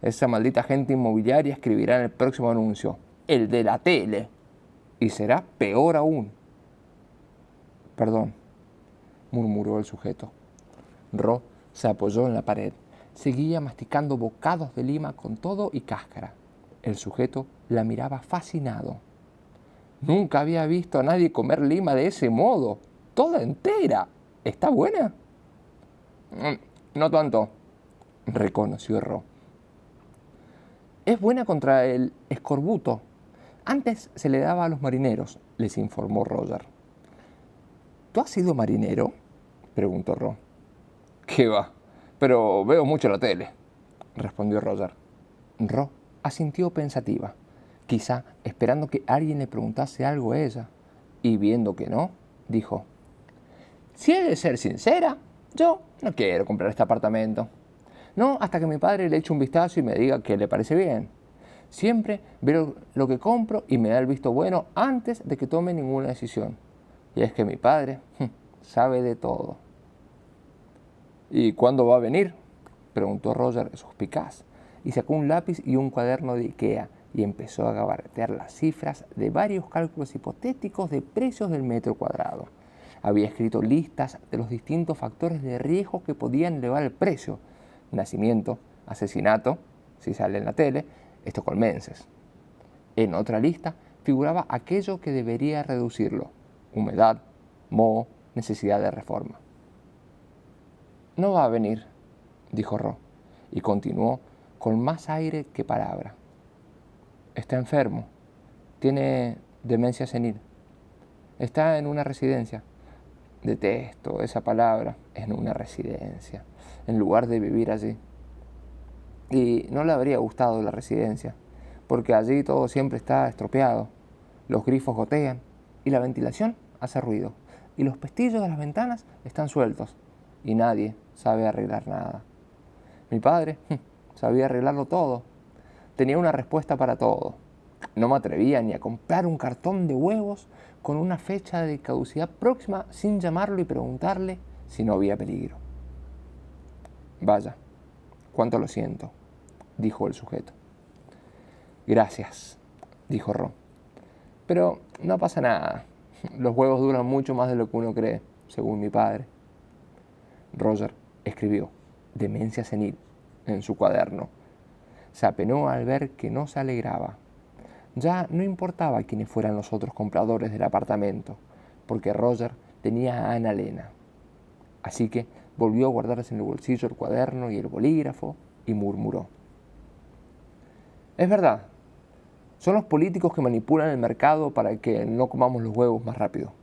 esa maldita agente inmobiliaria escribirá en el próximo anuncio: el de la tele. Y será peor aún. Perdón, murmuró el sujeto. Ro se apoyó en la pared. Seguía masticando bocados de lima con todo y cáscara. El sujeto la miraba fascinado. Nunca había visto a nadie comer lima de ese modo. Toda entera. ¿Está buena? No tanto, reconoció Ro. Es buena contra el escorbuto. Antes se le daba a los marineros, les informó Roger. ¿Tú has sido marinero?, preguntó Ro. ¿Qué va? Pero veo mucho la tele, respondió Roger. Ro asintió pensativa, quizá esperando que alguien le preguntase algo a ella, y viendo que no, dijo. Si he de ser sincera, yo no quiero comprar este apartamento. No hasta que mi padre le eche un vistazo y me diga que le parece bien. Siempre veo lo que compro y me da el visto bueno antes de que tome ninguna decisión. Y es que mi padre sabe de todo. ¿Y cuándo va a venir?, preguntó Roger suspicaz, y sacó un lápiz y un cuaderno de Ikea y empezó a gabardear las cifras de varios cálculos hipotéticos de precios del metro cuadrado. Había escrito listas de los distintos factores de riesgo que podían elevar el precio: nacimiento, asesinato, si sale en la tele, estocolmenses. En otra lista figuraba aquello que debería reducirlo: humedad, moho, necesidad de reforma. No va a venir, dijo Ro, y continuó con más aire que palabra. Está enfermo, tiene demencia senil, está en una residencia. Detesto esa palabra, en una residencia, en lugar de vivir allí. Y no le habría gustado la residencia, porque allí todo siempre está estropeado. Los grifos gotean y la ventilación hace ruido, y los pestillos de las ventanas están sueltos, y nadie sabe arreglar nada. Mi padre sabía arreglarlo todo, tenía una respuesta para todo. No me atrevía ni a comprar un cartón de huevos con una fecha de caducidad próxima sin llamarlo y preguntarle si no había peligro. Vaya, cuánto lo siento, dijo el sujeto. Gracias, dijo Ro. Pero no pasa nada, los huevos duran mucho más de lo que uno cree, según mi padre. Roger escribió demencia senil en su cuaderno. Se apenó al ver que no se alegraba. Ya no importaba quiénes fueran los otros compradores del apartamento, porque Roger tenía a Ana Lena. Así que volvió a guardarse en el bolsillo el cuaderno y el bolígrafo y murmuró. Es verdad, son los políticos que manipulan el mercado para que no comamos los huevos más rápido.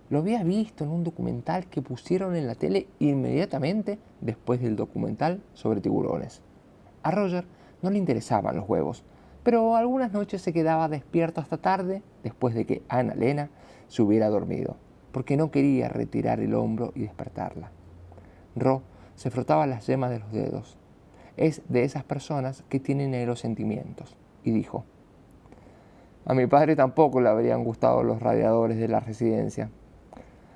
Lo había visto en un documental que pusieron en la tele inmediatamente después del documental sobre tiburones. A Roger no le interesaban los huevos, pero algunas noches se quedaba despierto hasta tarde después de que Ana Lena se hubiera dormido, porque no quería retirar el hombro y despertarla. Ro se frotaba las yemas de los dedos. Es de esas personas que tienen los sentimientos, y dijo: a mi padre tampoco le habrían gustado los radiadores de la residencia,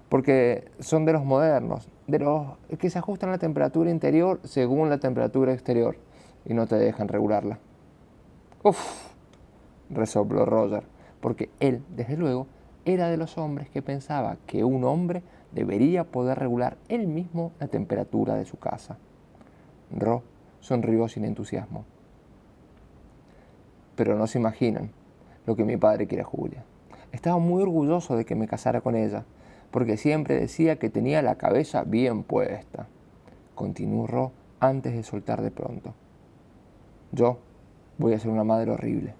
porque son de los modernos, de los que se ajustan a la temperatura interior según la temperatura exterior y no te dejan regularla. Uf, resopló Roger, porque él, desde luego, era de los hombres que pensaba que un hombre debería poder regular él mismo la temperatura de su casa. Ro sonrió sin entusiasmo. Pero no se imaginan lo que mi padre quiere a Julia. Estaba muy orgulloso de que me casara con ella, porque siempre decía que tenía la cabeza bien puesta. Continuó Ro antes de soltar de pronto. Yo voy a ser una madre horrible.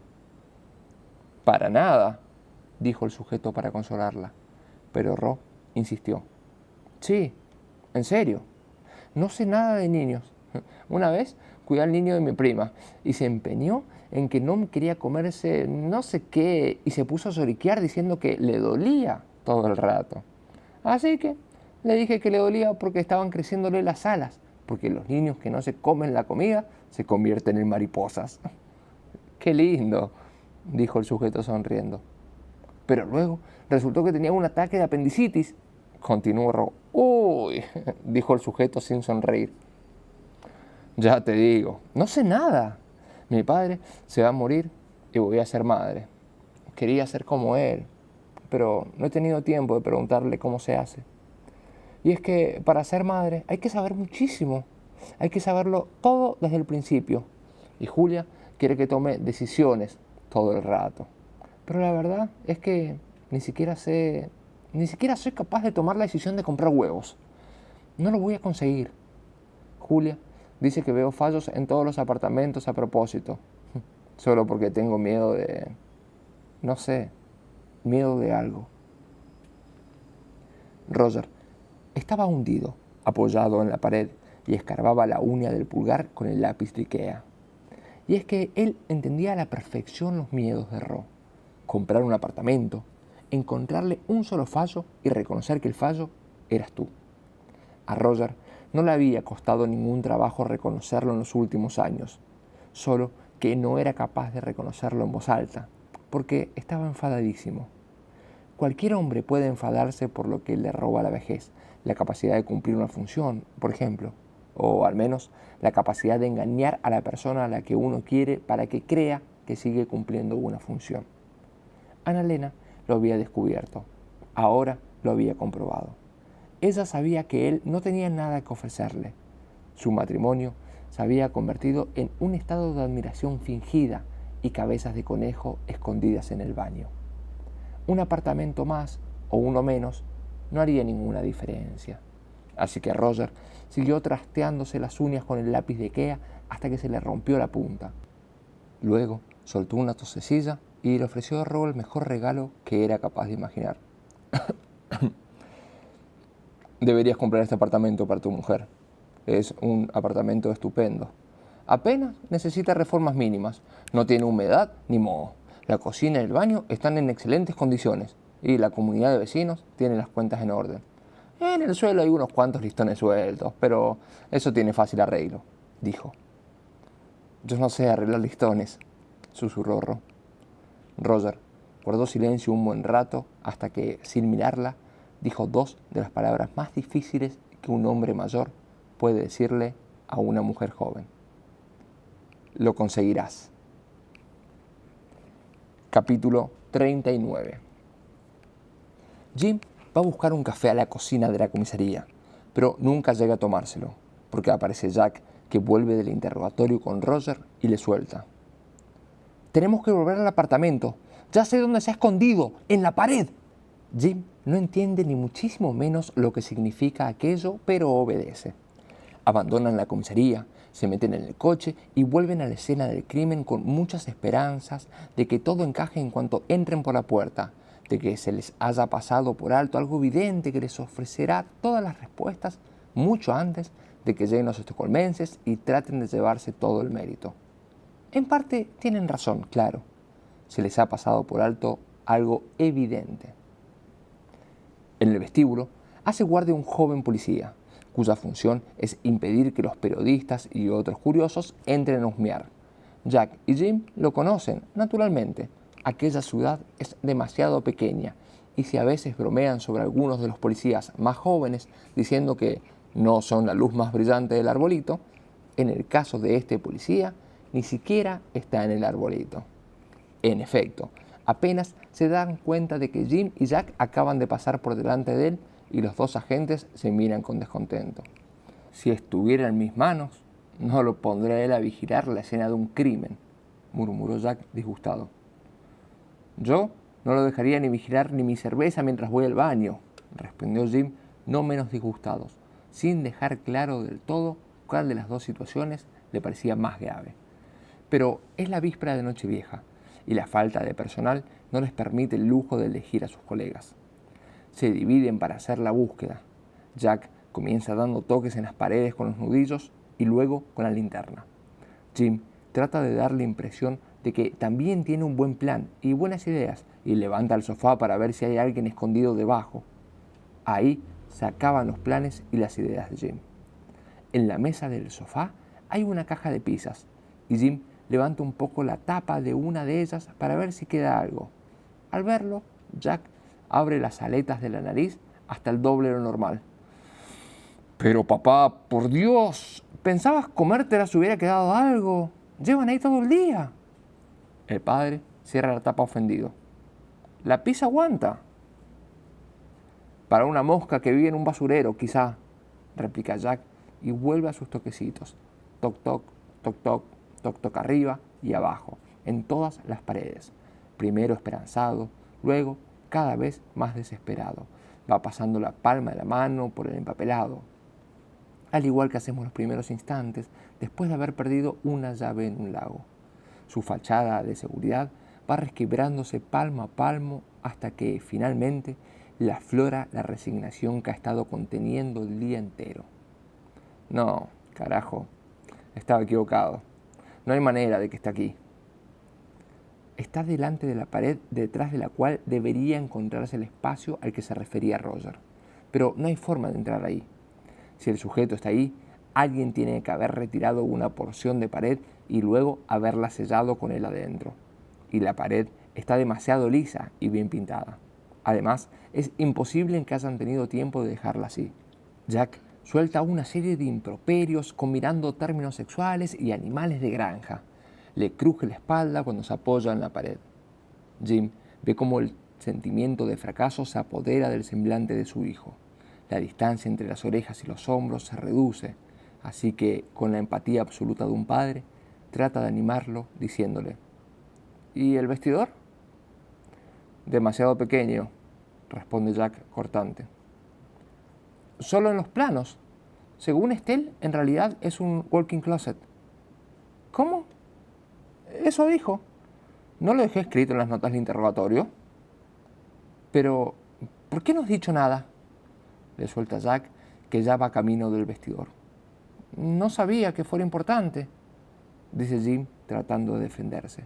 Para nada, dijo el sujeto para consolarla, pero Ro insistió. Sí, en serio, no sé nada de niños. Una vez cuidé al niño de mi prima y se empeñó en que no quería comerse no sé qué y se puso a lloriquear diciendo que le dolía todo el rato. Así que le dije que le dolía porque estaban creciéndole las alas, porque los niños que no se comen la comida se convierten en mariposas. ¡Qué lindo!, dijo el sujeto sonriendo. Pero luego resultó que tenía un ataque de apendicitis. Continuó Ro. ¡Uy!, dijo el sujeto sin sonreír. Ya te digo, no sé nada. Mi padre se va a morir y voy a ser madre. Quería ser como él, pero no he tenido tiempo de preguntarle cómo se hace. Y es que para ser madre hay que saber muchísimo. Hay que saberlo todo desde el principio. Y Julia quiere que tome decisiones todo el rato. Pero la verdad es que ni siquiera soy capaz de tomar la decisión de comprar huevos. No lo voy a conseguir. Julia dice que veo fallos en todos los apartamentos a propósito. Solo porque tengo miedo de... no sé, miedo de algo. Roger estaba hundido, apoyado en la pared, y escarbaba la uña del pulgar con el lápiz de Ikea. Y es que él entendía a la perfección los miedos de Ro. Comprar un apartamento, encontrarle un solo fallo y reconocer que el fallo eras tú. A Roger no le había costado ningún trabajo reconocerlo en los últimos años, solo que no era capaz de reconocerlo en voz alta, porque estaba enfadadísimo. Cualquier hombre puede enfadarse por lo que le roba la vejez, la capacidad de cumplir una función, por ejemplo, o al menos la capacidad de engañar a la persona a la que uno quiere para que crea que sigue cumpliendo una función. Annalena lo había descubierto, ahora lo había comprobado. Ella sabía que él no tenía nada que ofrecerle. Su matrimonio se había convertido en un estado de admiración fingida y cabezas de conejo escondidas en el baño. Un apartamento más o uno menos no haría ninguna diferencia. Así que Roger siguió trasteándose las uñas con el lápiz de Ikea hasta que se le rompió la punta. Luego soltó una tosecilla y le ofreció a Rob el mejor regalo que era capaz de imaginar. Deberías comprar este apartamento para tu mujer. Es un apartamento estupendo. Apenas necesita reformas mínimas. No tiene humedad ni moho. La cocina y el baño están en excelentes condiciones y la comunidad de vecinos tiene las cuentas en orden. En el suelo hay unos cuantos listones sueltos, pero eso tiene fácil arreglo, dijo. Yo no sé arreglar listones, susurró Ro. Roger guardó silencio un buen rato hasta que, sin mirarla, dijo dos de las palabras más difíciles que un hombre mayor puede decirle a una mujer joven. Lo conseguirás. Capítulo 39. Jim va a buscar un café a la cocina de la comisaría, pero nunca llega a tomárselo, porque aparece Jack, que vuelve del interrogatorio con Roger y le suelta. Tenemos que volver al apartamento. Ya sé dónde se ha escondido, en la pared. Jim no entiende ni muchísimo menos lo que significa aquello, pero obedece. Abandonan la comisaría, se meten en el coche y vuelven a la escena del crimen con muchas esperanzas de que todo encaje en cuanto entren por la puerta, de que se les haya pasado por alto algo evidente que les ofrecerá todas las respuestas mucho antes de que lleguen los estocolmenses y traten de llevarse todo el mérito. En parte tienen razón, claro. Se les ha pasado por alto algo evidente. En el vestíbulo hace guardia un joven policía, cuya función es impedir que los periodistas y otros curiosos entren a husmear. Jack y Jim lo conocen, naturalmente. Aquella ciudad es demasiado pequeña, y si a veces bromean sobre algunos de los policías más jóvenes diciendo que no son la luz más brillante del arbolito, en el caso de este policía, ni siquiera está en el arbolito. En efecto, apenas se dan cuenta de que Jim y Jack acaban de pasar por delante de él y los dos agentes se miran con descontento. Si estuviera en mis manos, no lo pondría a él a vigilar la escena de un crimen, murmuró Jack disgustado. Yo no lo dejaría ni vigilar ni mi cerveza mientras voy al baño, respondió Jim, no menos disgustado, sin dejar claro del todo cuál de las dos situaciones le parecía más grave. Pero es la víspera de Nochevieja y la falta de personal no les permite el lujo de elegir a sus colegas. Se dividen para hacer la búsqueda. Jack comienza dando toques en las paredes con los nudillos y luego con la linterna. Jim trata de dar la impresión de que también tiene un buen plan y buenas ideas y levanta el sofá para ver si hay alguien escondido debajo. Ahí se acaban los planes y las ideas de Jim. En la mesa del sofá hay una caja de pizzas y Jim levanta un poco la tapa de una de ellas para ver si queda algo. Al verlo, Jack abre las aletas de la nariz hasta el doble de lo normal. Pero papá, por Dios, ¿pensabas comértela si hubiera quedado algo? Llevan ahí todo el día. El padre cierra la tapa ofendido. La pizza aguanta. Para una mosca que vive en un basurero, quizá, replica Jack y vuelve a sus toquecitos. Toc, toc, toc, toc, toc, toc arriba y abajo, en todas las paredes. Primero esperanzado, luego cada vez más desesperado. Va pasando la palma de la mano por el empapelado. Al igual que hacemos los primeros instantes, después de haber perdido una llave en un lago. Su fachada de seguridad va resquebrándose palmo a palmo hasta que, finalmente, le aflora la resignación que ha estado conteniendo el día entero. No, carajo, estaba equivocado. No hay manera de que esté aquí. está delante de la pared detrás de la cual debería encontrarse el espacio al que se refería Roger. Pero no hay forma de entrar ahí. Si el sujeto está ahí, alguien tiene que haber retirado una porción de pared y luego haberla sellado con él adentro. Y la pared está demasiado lisa y bien pintada. Además, es imposible que hayan tenido tiempo de dejarla así. Jack suelta una serie de improperios combinando términos sexuales y animales de granja. Le cruje la espalda cuando se apoya en la pared. Jim ve cómo el sentimiento de fracaso se apodera del semblante de su hijo. La distancia entre las orejas y los hombros se reduce, así que, con la empatía absoluta de un padre, trata de animarlo diciéndole: ¿y el vestidor? Demasiado pequeño, responde Jack cortante. Solo en los planos. Según Estelle, en realidad es un walk-in closet. ¿Cómo? Eso dijo. ¿No lo dejé escrito en las notas de interrogatorio? Pero, ¿por qué no has dicho nada? Le suelta Jack, que ya va camino del vestidor. No sabía que fuera importante, dice Jim tratando de defenderse.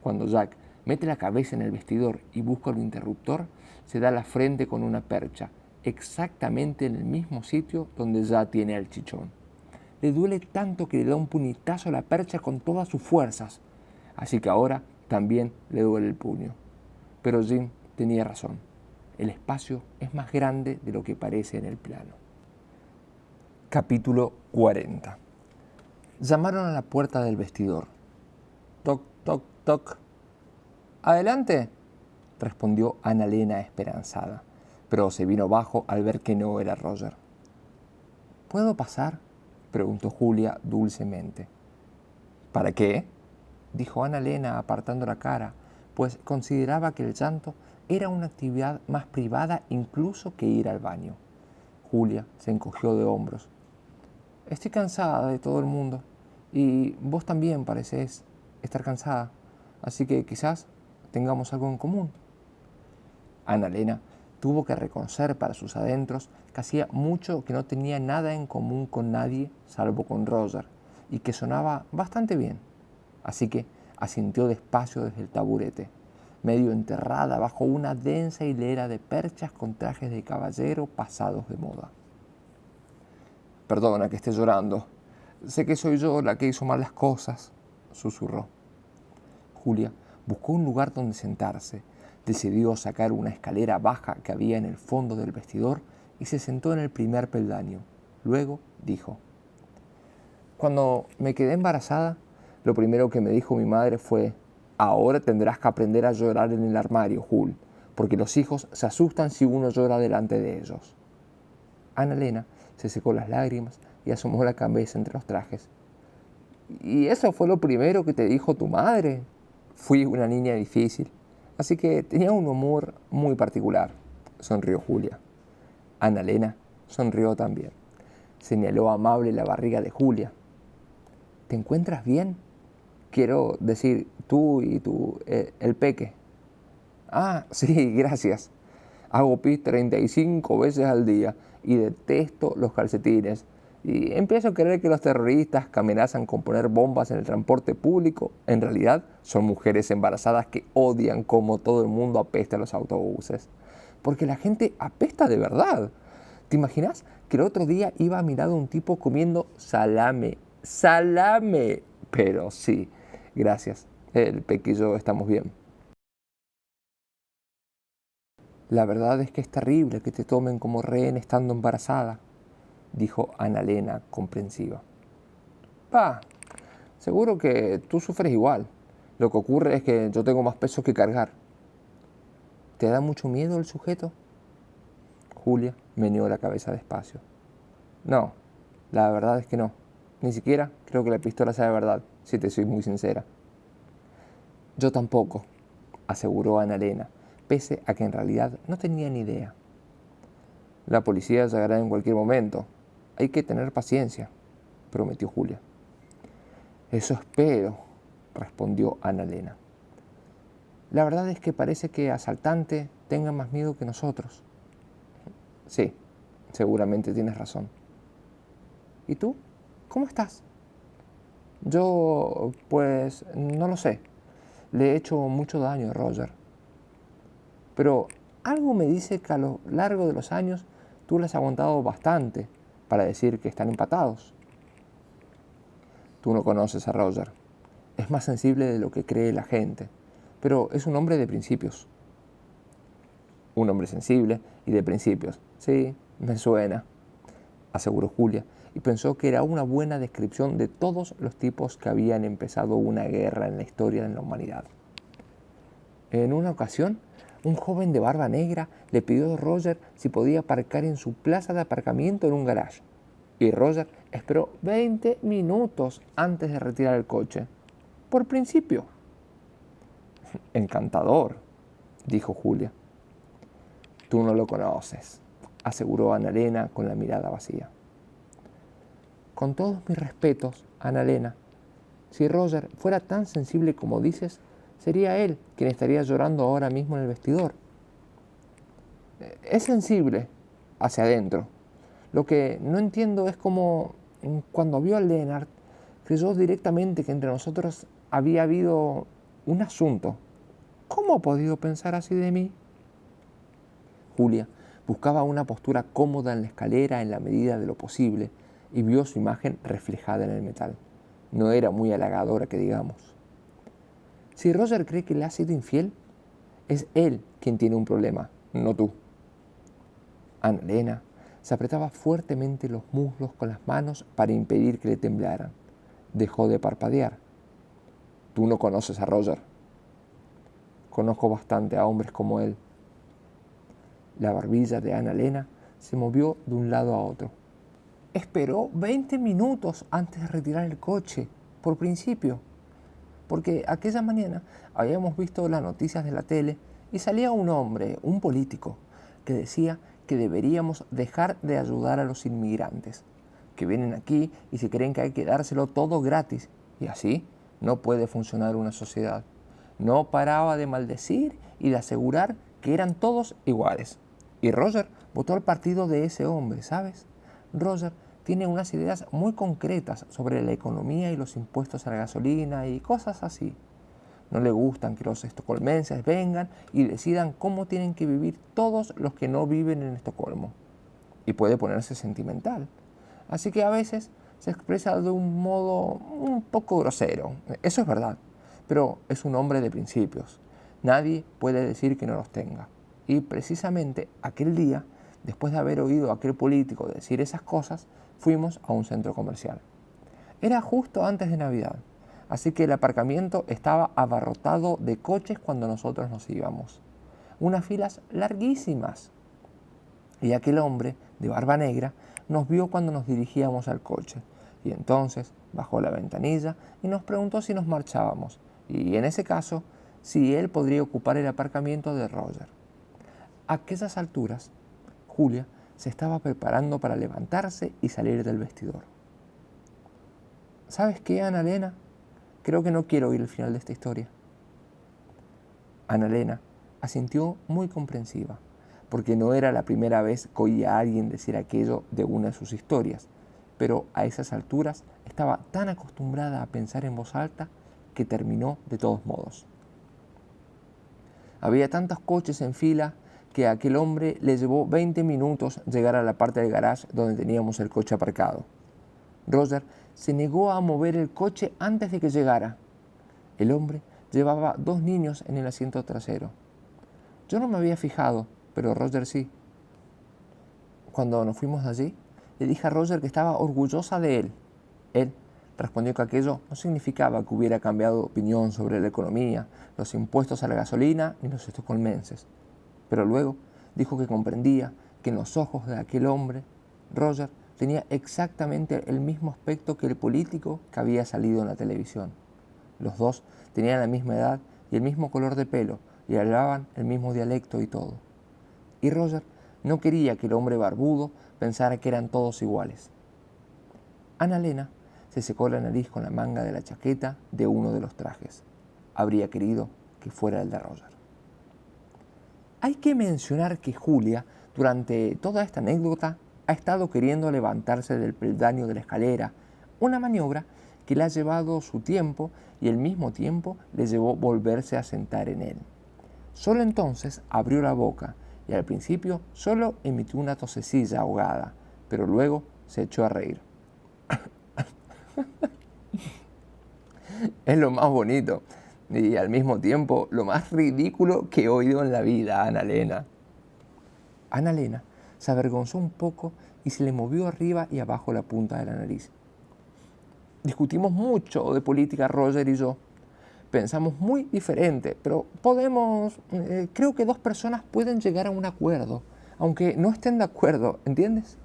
Cuando Jack mete la cabeza en el vestidor y busca el interruptor, se da la frente con una percha, exactamente en el mismo sitio donde ya tiene el chichón. Le duele tanto que le da un puñetazo a la percha con todas sus fuerzas, así que ahora también le duele el puño. Pero Jim tenía razón. El espacio es más grande de lo que parece en el plano. Capítulo 40. Llamaron a la puerta del vestidor. Toc, toc, toc. «Adelante», respondió Annalena esperanzada, pero se vino abajo al ver que no era Roger. ¿Puedo pasar?, preguntó Julia dulcemente. ¿Para qué?, dijo Annalena apartando la cara, pues consideraba que el llanto era una actividad más privada incluso que ir al baño. Julia se encogió de hombros. Estoy cansada de todo el mundo, y vos también parecés estar cansada, así que quizás tengamos algo en común. Annalena tuvo que reconocer para sus adentros que hacía mucho que no tenía nada en común con nadie salvo con Roger, y que sonaba bastante bien, así que asintió despacio desde el taburete, medio enterrada bajo una densa hilera de perchas con trajes de caballero pasados de moda. Perdona que esté llorando, sé que soy yo la que hizo mal las cosas, susurró. Julia buscó un lugar donde sentarse, decidió sacar una escalera baja que había en el fondo del vestidor y se sentó en el primer peldaño. Luego dijo: Cuando me quedé embarazada, lo primero que me dijo mi madre fue: ahora tendrás que aprender a llorar en el armario, Jul, porque los hijos se asustan si uno llora delante de ellos. Annalena se secó las lágrimas y asomó la cabeza entre los trajes. ¿Y eso fue lo primero que te dijo tu madre? Fui una niña difícil, así que tenía un humor muy particular, sonrió Julia. Annalena sonrió también. Señaló amable la barriga de Julia. ¿Te encuentras bien? Quiero decir, tú y el peque. Ah, sí, gracias. Hago pis 35 veces al día y detesto los calcetines. Y empiezo a creer que los terroristas que amenazan con poner bombas en el transporte público en realidad son mujeres embarazadas que odian cómo todo el mundo apesta a los autobuses. Porque la gente apesta de verdad. ¿Te imaginas que el otro día iba a mirar a un tipo comiendo salame? ¡Salame! Pero sí, gracias. El Peque y yo estamos bien. La verdad es que es terrible que te tomen como rehén estando embarazada, dijo Annalena comprensiva. Pa, seguro que tú sufres igual. Lo que ocurre es que yo tengo más peso que cargar. ¿Te da mucho miedo el sujeto? Julia meneó la cabeza despacio. No, la verdad es que no. Ni siquiera creo que la pistola sea de verdad, si te soy muy sincera. Yo tampoco, aseguró Annalena, pese a que en realidad no tenía ni idea. La policía llegará en cualquier momento. Hay que tener paciencia, prometió Julia. Eso espero, respondió Annalena. La verdad es que parece que Asaltante tenga más miedo que nosotros. Sí, seguramente tienes razón. ¿Y tú? ¿Cómo estás? Yo, pues, no lo sé. Le he hecho mucho daño a Roger. Pero algo me dice que a lo largo de los años tú le has aguantado bastante para decir que están empatados. Tú no conoces a Roger. Es más sensible de lo que cree la gente, pero es un hombre de principios. Un hombre sensible y de principios. Sí, me suena, aseguró Julia, y pensó que era una buena descripción de todos los tipos que habían empezado una guerra en la historia de la humanidad. En una ocasión, un joven de barba negra le pidió a Roger si podía aparcar en su plaza de aparcamiento en un garage. Y Roger esperó 20 minutos antes de retirar el coche. Por principio. Encantador, dijo Julia. Tú no lo conoces, aseguró Ana Elena con la mirada vacía. Con todos mis respetos, Ana Elena, si Roger fuera tan sensible como dices, sería él quien estaría llorando ahora mismo en el vestidor. Es sensible hacia adentro. Lo que no entiendo es cómo cuando vio a Lennart creyó directamente que entre nosotros había habido un asunto. ¿Cómo ha podido pensar así de mí? Julia buscaba una postura cómoda en la escalera en la medida de lo posible y vio su imagen reflejada en el metal. No era muy halagadora que digamos. Si Roger cree que le ha sido infiel, es él quien tiene un problema, no tú. Ana Elena se apretaba fuertemente los muslos con las manos para impedir que le temblaran. Dejó de parpadear. Tú no conoces a Roger. Conozco bastante a hombres como él. La barbilla de Ana Elena se movió de un lado a otro. Esperó 20 minutos antes de retirar el coche, por principio, porque aquella mañana habíamos visto las noticias de la tele y salía un hombre, un político, que decía que deberíamos dejar de ayudar a los inmigrantes, que vienen aquí y se creen que hay que dárselo todo gratis, y así no puede funcionar una sociedad. No paraba de maldecir y de asegurar que eran todos iguales. Y Roger votó al partido de ese hombre, ¿sabes? Roger tiene unas ideas muy concretas sobre la economía y los impuestos a la gasolina y cosas así. No le gustan que los estocolmenses vengan y decidan cómo tienen que vivir todos los que no viven en Estocolmo. Y puede ponerse sentimental. Así que a veces se expresa de un modo un poco grosero. Eso es verdad. Pero es un hombre de principios. Nadie puede decir que no los tenga. Y precisamente aquel día, después de haber oído a aquel político decir esas cosas, fuimos a un centro comercial. Era justo antes de Navidad, así que el aparcamiento estaba abarrotado de coches cuando nosotros nos íbamos. Unas filas larguísimas. Y aquel hombre, de barba negra, nos vio cuando nos dirigíamos al coche. Y entonces bajó la ventanilla y nos preguntó si nos marchábamos. Y en ese caso, si él podría ocupar el aparcamiento de Roger. A aquellas alturas, Julia se estaba preparando para levantarse y salir del vestidor. ¿Sabes qué, Ana Elena? Creo que no quiero oír el final de esta historia. Ana Elena asintió muy comprensiva, porque no era la primera vez que oía a alguien decir aquello de una de sus historias, pero a esas alturas estaba tan acostumbrada a pensar en voz alta que terminó de todos modos. Había tantos coches en fila que a aquel hombre le llevó 20 minutos llegar a la parte del garage donde teníamos el coche aparcado. Roger se negó a mover el coche antes de que llegara. El hombre llevaba 2 niños en el asiento trasero. Yo no me había fijado, pero Roger sí. Cuando nos fuimos de allí, le dije a Roger que estaba orgullosa de él. Él respondió que aquello no significaba que hubiera cambiado de opinión sobre la economía, los impuestos a la gasolina ni los estocolmenses. Pero luego dijo que comprendía que en los ojos de aquel hombre, Roger tenía exactamente el mismo aspecto que el político que había salido en la televisión. Los dos tenían la misma edad y el mismo color de pelo y hablaban el mismo dialecto y todo. Y Roger no quería que el hombre barbudo pensara que eran todos iguales. Ana Elena se secó la nariz con la manga de la chaqueta de uno de los trajes. Habría querido que fuera el de Roger. Hay que mencionar que Julia, durante toda esta anécdota, ha estado queriendo levantarse del peldaño de la escalera, una maniobra que le ha llevado su tiempo y al mismo tiempo le llevó volverse a sentar en él. Solo entonces abrió la boca y al principio solo emitió una tosecilla ahogada, pero luego se echó a reír. Es lo más bonito y al mismo tiempo lo más ridículo que he oído en la vida, Annalena. Annalena se avergonzó un poco y se le movió arriba y abajo la punta de la nariz. Discutimos mucho de política, Roger y yo. Pensamos muy diferente, pero creo que dos personas pueden llegar a un acuerdo, aunque no estén de acuerdo, ¿entiendes?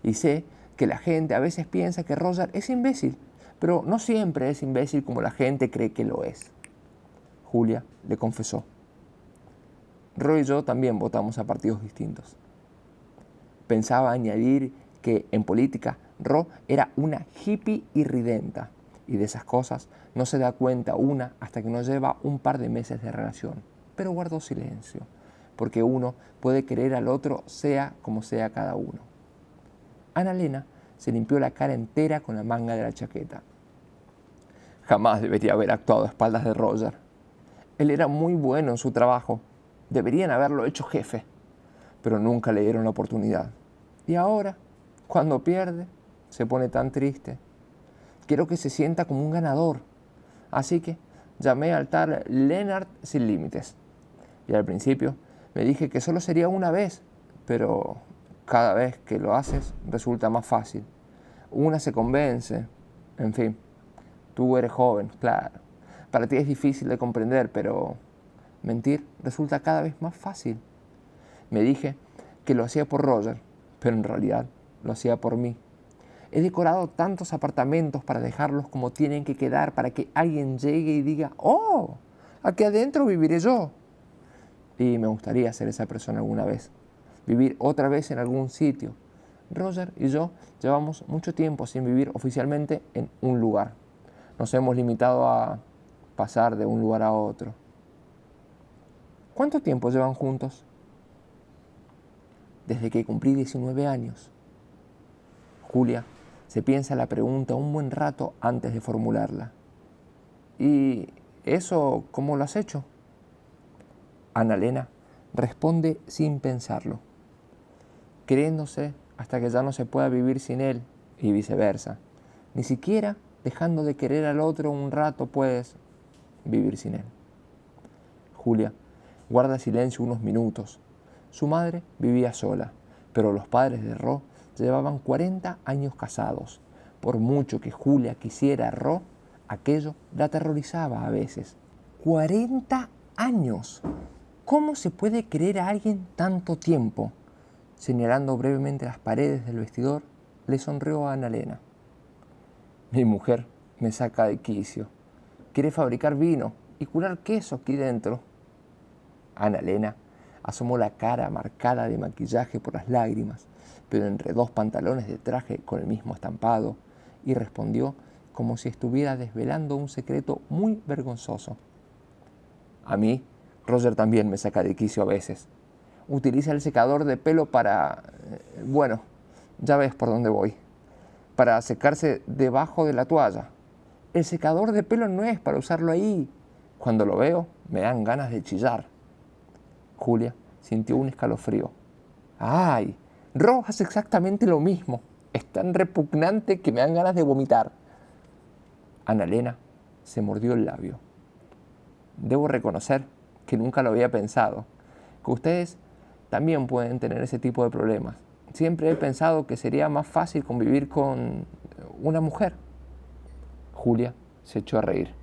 Y sé que la gente a veces piensa que Roger es imbécil, pero no siempre es imbécil como la gente cree que lo es. Julia le confesó. Roy y yo también votamos a partidos distintos. Pensaba añadir que en política Ro era una hippie irridenta y de esas cosas no se da cuenta una hasta que no lleva un par de meses de relación. Pero guardó silencio, porque uno puede querer al otro sea como sea cada uno. Annalena se limpió la cara entera con la manga de la chaqueta. Jamás debería haber actuado a espaldas de Roger. Él era muy bueno en su trabajo. Deberían haberlo hecho jefe, pero nunca le dieron la oportunidad. Y ahora, cuando pierde, se pone tan triste. Quiero que se sienta como un ganador. Así que llamé al tal Lennart sin límites. Y al principio me dije que solo sería una vez, pero cada vez que lo haces resulta más fácil. Una se convence. En fin, tú eres joven, claro. Para ti es difícil de comprender, pero mentir resulta cada vez más fácil. Me dije que lo hacía por Roger, pero en realidad lo hacía por mí. He decorado tantos apartamentos para dejarlos como tienen que quedar para que alguien llegue y diga, ¡oh! Aquí adentro viviré yo. Y me gustaría ser esa persona alguna vez. Vivir otra vez en algún sitio. Roger y yo llevamos mucho tiempo sin vivir oficialmente en un lugar. Nos hemos limitado a pasar de un lugar a otro. ¿Cuánto tiempo llevan juntos? Desde que cumplí 19 años. Julia se piensa la pregunta un buen rato antes de formularla. ¿Y eso cómo lo has hecho? Annalena responde sin pensarlo, queriéndose hasta que ya no se pueda vivir sin él y viceversa. Ni siquiera dejando de querer al otro un rato puedes vivir sin él. Julia guarda silencio unos minutos. Su madre vivía sola, pero los padres de Ro llevaban 40 años casados. Por mucho que Julia quisiera a Ro, aquello la aterrorizaba a veces. 40 años. ¿Cómo se puede querer a alguien tanto tiempo? Señalando brevemente las paredes del vestidor, le sonrió a Annalena. Mi mujer me saca de quicio. Quiere fabricar vino y curar queso aquí dentro. Annalena asomó la cara marcada de maquillaje por las lágrimas, pero entre dos pantalones de traje con el mismo estampado, y respondió como si estuviera desvelando un secreto muy vergonzoso. A mí, Roger también me saca de quicio a veces. Utiliza el secador de pelo bueno, ya ves por dónde voy, para secarse debajo de la toalla. El secador de pelo no es para usarlo ahí. Cuando lo veo, me dan ganas de chillar. Julia sintió un escalofrío. ¡Ay! Ro hace exactamente lo mismo. Es tan repugnante que me dan ganas de vomitar. Annalena se mordió el labio. Debo reconocer que nunca lo había pensado, que ustedes también pueden tener ese tipo de problemas. Siempre he pensado que sería más fácil convivir con una mujer. Julia se echó a reír.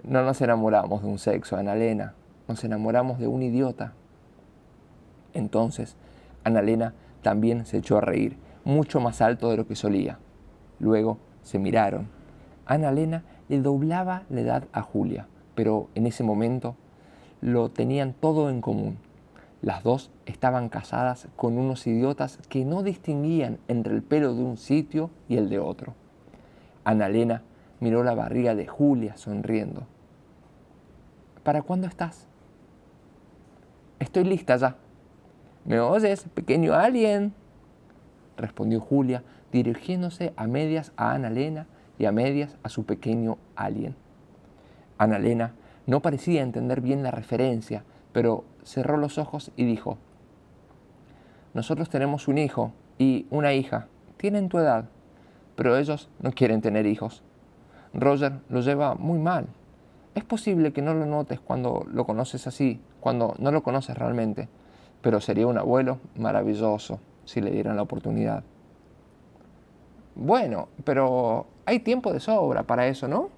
No nos enamoramos de un sexo, Annalena. Nos enamoramos de un idiota. Entonces, Annalena también se echó a reír, mucho más alto de lo que solía. Luego se miraron. Annalena le doblaba la edad a Julia, pero en ese momento lo tenían todo en común. Las dos estaban casadas con unos idiotas que no distinguían entre el pelo de un sitio y el de otro. Annalena miró la barriga de Julia sonriendo. ¿Para cuándo estás? Estoy lista ya. ¿Me oyes, pequeño alien?, respondió Julia, dirigiéndose a medias a Annalena y a medias a su pequeño alien. Annalena no parecía entender bien la referencia, pero cerró los ojos y dijo: nosotros tenemos un hijo y una hija, tienen tu edad, pero ellos no quieren tener hijos. Roger lo lleva muy mal. Es posible que no lo notes cuando lo conoces así, cuando no lo conoces realmente, pero sería un abuelo maravilloso si le dieran la oportunidad. Bueno, pero hay tiempo de sobra para eso, ¿no?,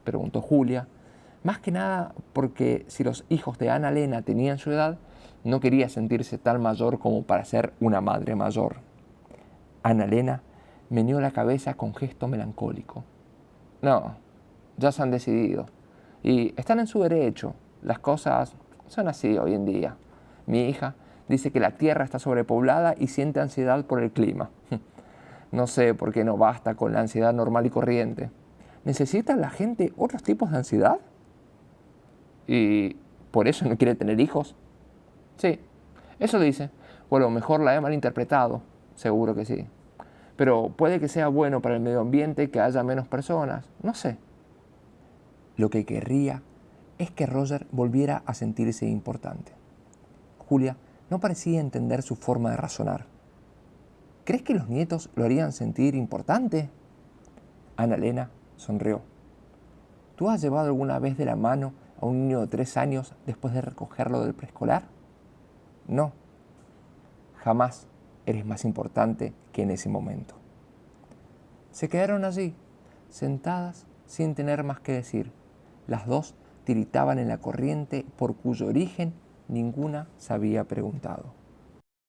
preguntó Julia, más que nada porque si los hijos de Annalena tenían su edad, no quería sentirse tan mayor como para ser una madre mayor. Annalena meneó la cabeza con gesto melancólico. No, ya se han decidido. Y están en su derecho. Las cosas son así hoy en día. Mi hija dice que la tierra está sobrepoblada y siente ansiedad por el clima. No sé por qué no basta con la ansiedad normal y corriente. ¿Necesita la gente otros tipos de ansiedad? ¿Y por eso no quiere tener hijos? Sí, eso dice. O a lo mejor la he malinterpretado. Seguro que sí. Pero puede que sea bueno para el medio ambiente que haya menos personas. No sé. Lo que querría es que Roger volviera a sentirse importante. Julia no parecía entender su forma de razonar. ¿Crees que los nietos lo harían sentir importante? Annalena sonrió. ¿Tú has llevado alguna vez de la mano a un niño de 3 años después de recogerlo del preescolar? No. Jamás eres más importante que en ese momento. Se quedaron allí, sentadas sin tener más que decir. Las dos tiritaban en la corriente por cuyo origen ninguna se había preguntado.